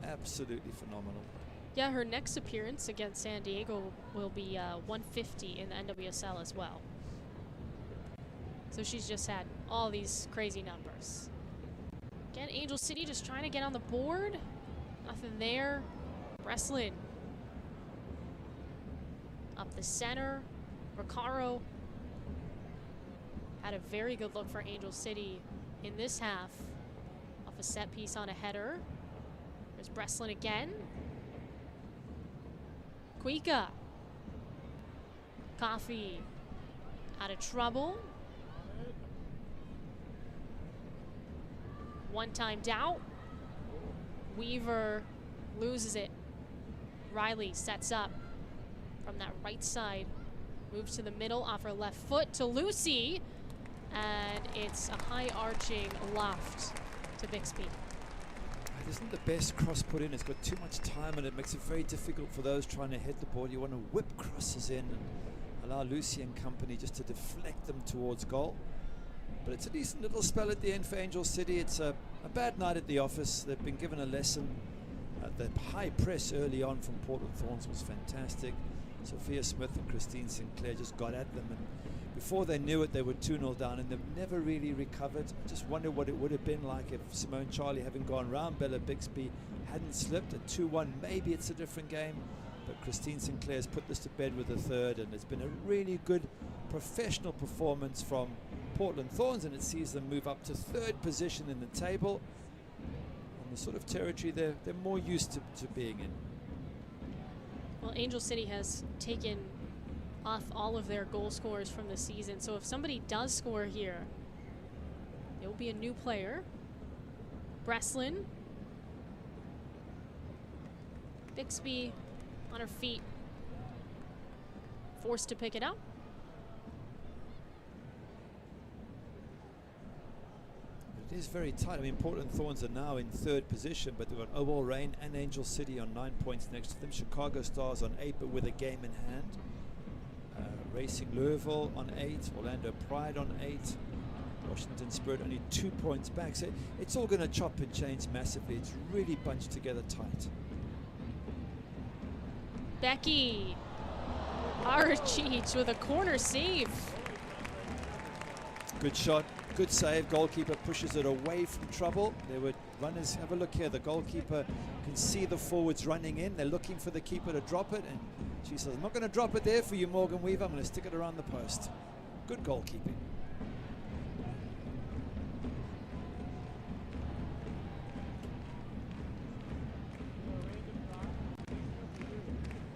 absolutely phenomenal. Yeah, her next appearance against San Diego will be 150 in the NWSL as well. So she's just had all these crazy numbers. Again, Angel City just trying to get on the board. Nothing there. Breslin. Up the center. Recaro. Had a very good look for Angel City in this half. Off a set piece on a header. There's Breslin again. Kuika. Coffee. Out of trouble. One timed out. Weaver loses it. Riley sets up from that right side. Moves to the middle off her left foot to Lucy. And it's a high arching loft to Bixby. It isn't the best cross put in. It's got too much time and it makes it very difficult for those trying to hit the ball. You want to whip crosses in and allow Lucy and company just to deflect them towards goal. But it's a decent little spell at the end for Angel City. It's a bad night at the office. They've been given a lesson. The high press early on from Portland Thorns was fantastic. Sophia Smith and Christine Sinclair just got at them, and before they knew it, they were 2-0 down, and they've never really recovered. I just wonder what it would have been like if Simone Charlie, having gone round Bella Bixby, hadn't slipped at 2-1. Maybe it's a different game, but Christine Sinclair's put this to bed with a third, and it's been a really good professional performance from Portland Thorns, and it sees them move up to third position in the table, on the sort of territory they're more used to being in. Well, Angel City has taken off all of their goal scorers from the season, so if somebody does score here, it will be a new player. Breslin. Bixby on her feet, forced to pick it up. It is very tight. I mean, Portland Thorns are now in third position, but they've got Oval Reign and Angel City on 9 points next to them. Chicago Stars on 8, but with a game in hand. Racing Louisville on 8, Orlando Pride on 8, Washington Spirit only 2 points back. So it's all going to chop and change massively. It's really bunched together tight. Becky Archich with a corner save. Good shot, good save. Goalkeeper pushes it away from trouble. There were runners. Have a look here. The goalkeeper can see the forwards running in. They're looking for the keeper to drop it, and she says, I'm not going to drop it there for you, Morgan Weaver. I'm going to stick it around the post. Good goalkeeping.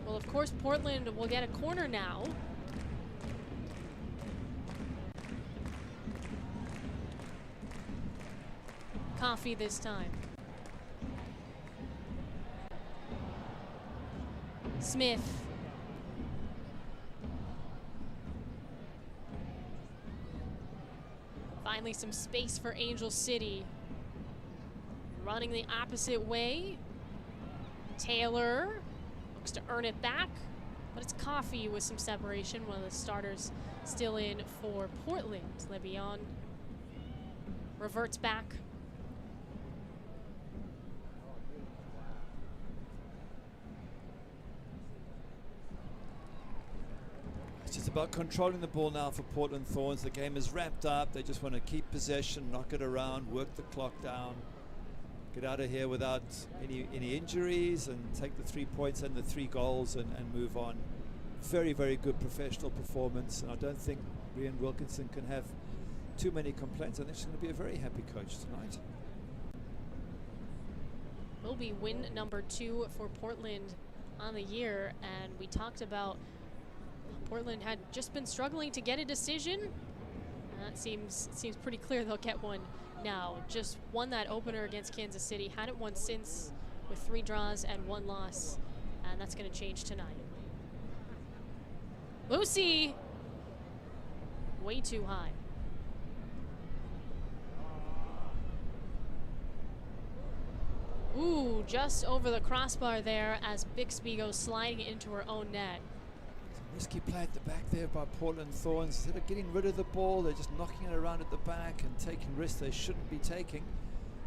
Well, of course, Portland will get a corner now. Coffee this time. Smith. Finally some space for Angel City. Running the opposite way. Taylor looks to earn it back, but it's Coffee with some separation. One of the starters still in for Portland. Le'Veon reverts back. It's just about controlling the ball now for Portland Thorns. The game is wrapped up. They just want to keep possession, knock it around, work the clock down, get out of here without any injuries, and take the 3 points and the 3 goals and move on. Very, very good professional performance, and I don't think Rian Wilkinson can have too many complaints. I think she's going to be a very happy coach tonight. Will be win number 2 for Portland on the year, and we talked about Portland had just been struggling to get a decision. That seems pretty clear they'll get one now. Just won that opener against Kansas City. Hadn't won since, with 3 draws and 1 loss. And that's going to change tonight. Lucy! Way too high. Ooh, just over the crossbar there as Bixby goes sliding into her own net. Risky play at the back there by Portland Thorns. Instead of getting rid of the ball, they're just knocking it around at the back and taking risks they shouldn't be taking.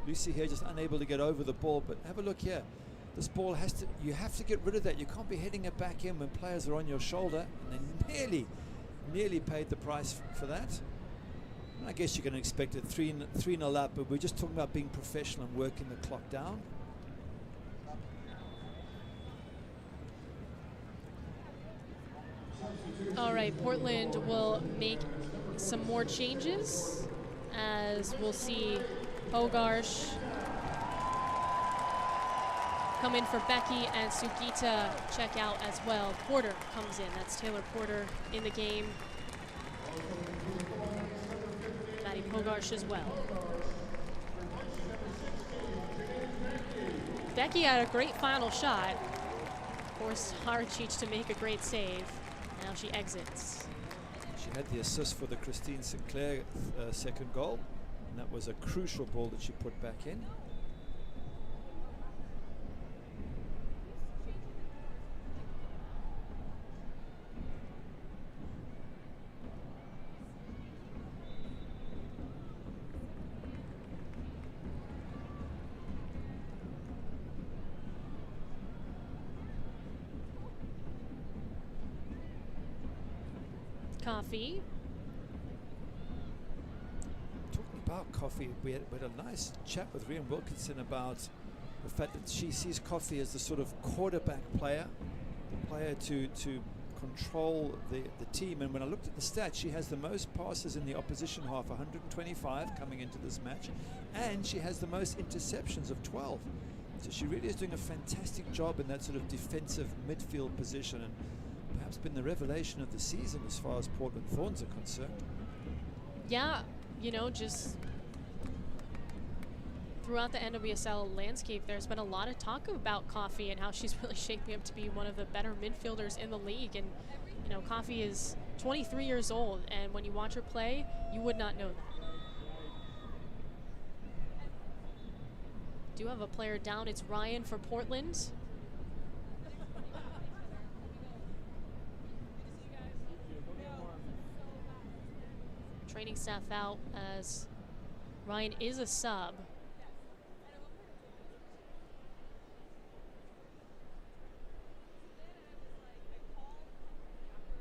Lucy here just unable to get over the ball, but have a look here. this ball you have to get rid of that. You can't be heading it back in when players are on your shoulder, and they nearly paid the price for that. And I guess you can expect it 3-0 up, but we're just talking about being professional and working the clock down. All right, Portland will make some more changes, as we'll see Hogarth come in for Becky and Sugita check out as well. Porter comes in. That's Taylor Porter in the game. Maddie Hogarth as well. Becky had a great final shot. Forced Haricic to make a great save. Now she exits. She had the assist for the Christine Sinclair second goal, and that was a crucial ball that she put back in. Coffee. Talking about Coffee, we had a nice chat with Rian Wilkinson about the fact that she sees Coffee as the sort of quarterback player, the player to control the team. And when I looked at the stats, she has the most passes in the opposition half, 125 coming into this match, and she has the most interceptions of 12. So she really is doing a fantastic job in that sort of defensive midfield position, and perhaps been the revelation of the season as far as Portland Thorns are concerned. Yeah, you know, just throughout the NWSL landscape, there's been a lot of talk about Coffee and how she's really shaping up to be one of the better midfielders in the league. And, you know, Coffee is 23 years old, and when you watch her play, you would not know that. Do have a player down. It's Ryan for Portland. Training staff out as Ryan is a sub.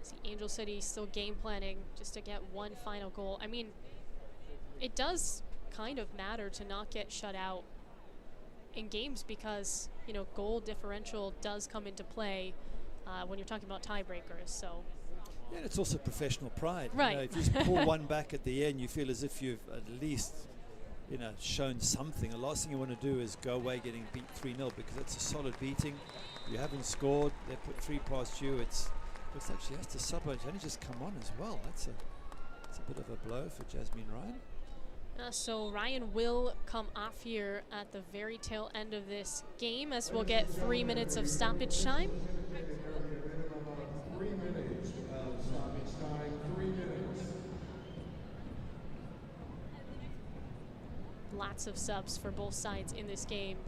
See Angel City still game planning just to get one final goal. I mean, it does kind of matter to not get shut out in games because, you know, goal differential does come into play when you're talking about tiebreakers. So. Yeah, and it's also professional pride. Right. You know, if you just pull one back at the end, you feel as if you've at least, you know, shown something. The last thing you want to do is go away getting beat 3-0 because it's a solid beating. You haven't scored. They put 3 past you. It's actually has to sub. It's only just come on as well. That's a bit of a blow for Jasmine Ryan. So Ryan will come off here at the very tail end of this game, as we'll get 3 minutes of stoppage time. 3 minutes of stoppage time, 3 minutes. Lots of subs for both sides in this game.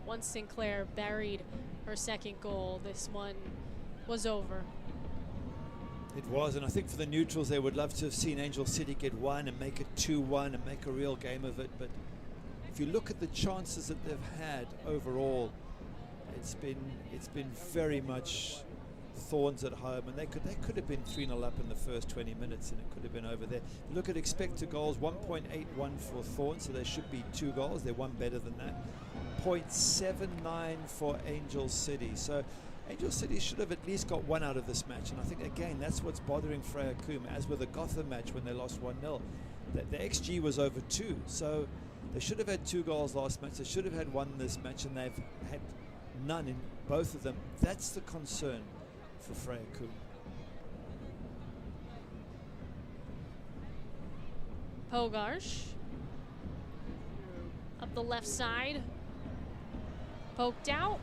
Once Sinclair buried her second goal, this one was over. It was, and I think for the neutrals, they would love to have seen Angel City get one and make it 2-1 and make a real game of it. But if you look at the chances that they've had overall, it's been very much Thorns at home, and they could have been 3-0 up in the first 20 minutes, and it could have been over there. Look at expected goals, 1.81 for Thorns, so they should be 2 goals. They're one better than that. 0.79 for Angel City. So Angel City should have at least got 1 out of this match, and I think again that's what's bothering Freya Coombe, as with the Gotham match when they lost 1-0. The XG was over 2, so they should have had 2 goals last match. They should have had 1 this match, and they've had none in both of them. That's the concern for Freya Coombe. Hogarth up the left side, poked out.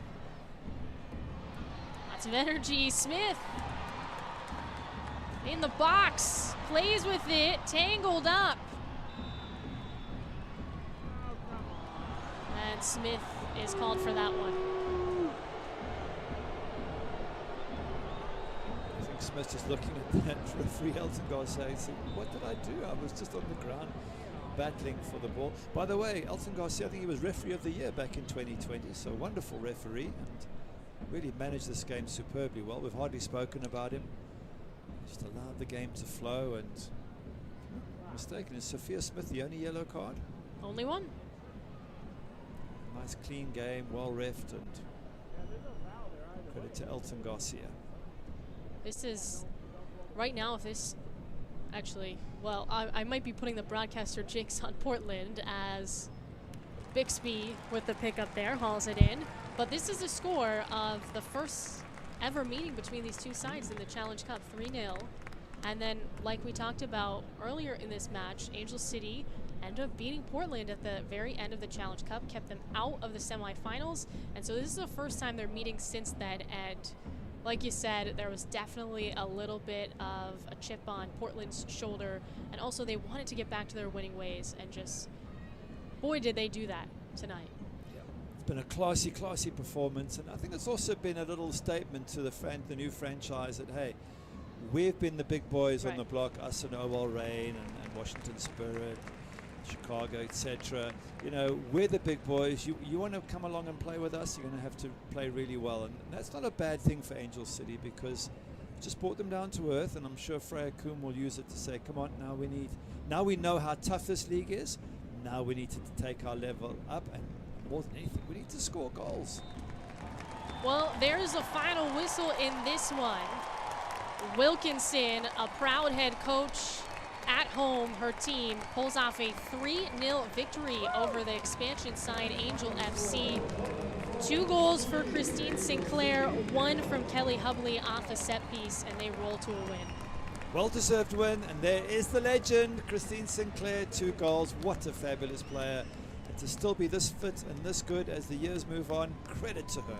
Lots of energy. Smith in the box, plays with it, tangled up. And Smith is called for that one. I think Smith's just looking at that referee Elton Garcia saying, what did I do? I was just on the ground. battling for the ball. By the way, Elton Garcia, I think he was referee of the year back in 2020, so wonderful referee and really managed this game superbly well. We've hardly spoken about him. Just allowed the game to flow, and mistaken, is Sophia Smith the only yellow card? Only one. Nice clean game, well refed, and credit to Elton Garcia. This is, right now, if this actually, well, I might be putting the broadcaster jinx on Portland as Bixby with the pickup there, hauls it in. But this is the score of the first ever meeting between these two sides in the Challenge Cup, 3-0. And then, like we talked about earlier in this match, Angel City ended up beating Portland at the very end of the Challenge Cup, kept them out of the semifinals. And so this is the first time they're meeting since then. And like you said, there was definitely a little bit of a chip on Portland's shoulder. And also they wanted to get back to their winning ways. And just, boy, did they do that tonight. Yeah. It's been a classy performance. And I think it's also been a little statement to the new franchise that, hey, we've been the big boys on the block, us and OL Reign and Washington Spirit, Chicago, etc. You know, we're the big boys. You want to come along and play with us, you're going to have to play really well. And that's not a bad thing for Angel City, because just brought them down to earth, and I'm sure Freya Kuhn will use it to say, come on, now we know how tough this league is. Now we need to take our level up, and more than anything, we need to score goals. Well, there's a final whistle in this one. Wilkinson, a proud head coach at home, her team pulls off a 3-0 victory over the expansion side, Angel FC. 2 goals for Christine Sinclair, 1 from Kelly Hubley off a set piece, and they roll to a win. Well-deserved win, and there is the legend, Christine Sinclair, 2 goals. What a fabulous player. And to still be this fit and this good as the years move on, credit to her.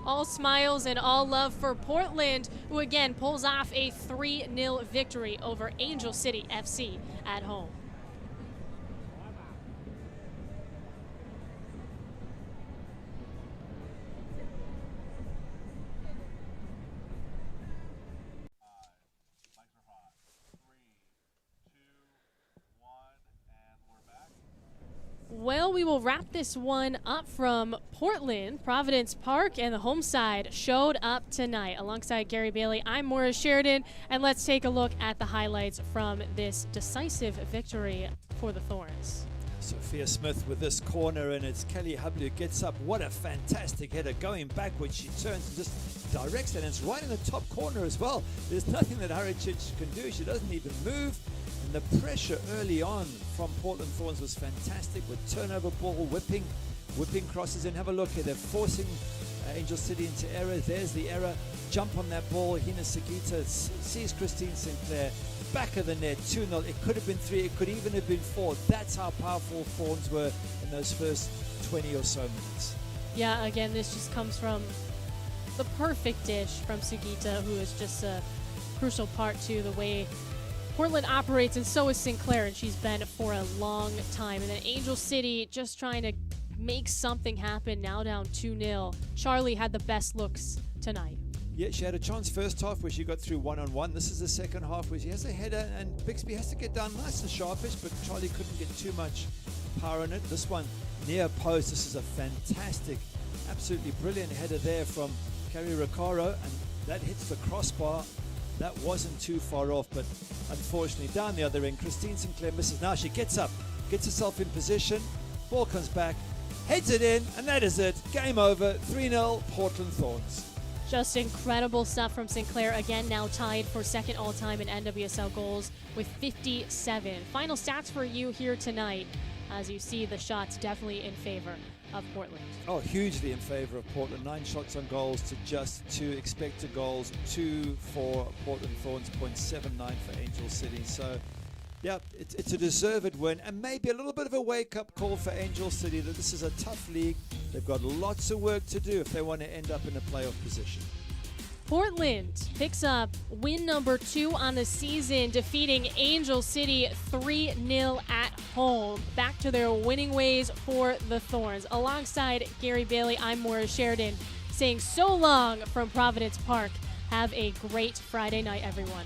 All smiles and all love for Portland, who again pulls off a 3-0 victory over Angel City FC at home. Well, we will wrap this one up from Portland. Providence Park and the home side showed up tonight. Alongside Gary Bailey, I'm Maura Sheridan, and let's take a look at the highlights from this decisive victory for the Thorns. Sophia Smith with this corner, and it's Kelly Hubley who gets up. What a fantastic header. Going backwards, she turns and just directs it, and it's right in the top corner as well. There's nothing that Haricic can do. She doesn't even move. And the pressure early on from Portland Thorns was fantastic, with turnover ball, whipping crosses in. Have a look here. They're forcing Angel City into error. There's the error. Jump on that ball. Hina Sagita sees Christine Sinclair. Back of the net, 2-0. It could have been 3. It could even have been 4. That's how powerful Thorns were in those first 20 or so minutes. Yeah, again, this just comes from the perfect dish from Sugita, who is just a crucial part to the way Portland operates, and so is Sinclair, and she's been for a long time. And then Angel City just trying to make something happen, now down 2-0. Charlie had the best looks tonight. Yeah, she had a chance first half where she got through one-on-one. This is the second half where she has a header, and Bixby has to get down nice and sharpish, but Charlie couldn't get too much power on it. This one near post. This is a fantastic, absolutely brilliant header there from Carrie Riccaro, and that hits the crossbar. That wasn't too far off, but unfortunately down the other end, Christine Sinclair misses. Now she gets up, gets herself in position, ball comes back, heads it in, and that is it. Game over, 3-0 Portland Thorns. Just incredible stuff from Sinclair, again now tied for second all-time in NWSL goals with 57. Final stats for you here tonight, as you see the shots definitely in favor of Portland. Oh, hugely in favor of Portland. 9 shots on goals to just 2 expected goals, 2 for Portland Thorns, 0.79 for Angel City. So, yeah, it's a deserved win, and maybe a little bit of a wake-up call for Angel City that this is a tough league. They've got lots of work to do if they want to end up in a playoff position. Portland picks up win number 2 on the season, defeating Angel City 3-0 at home. Back to their winning ways for the Thorns. Alongside Gary Bailey, I'm Maura Sheridan, saying so long from Providence Park. Have a great Friday night, everyone.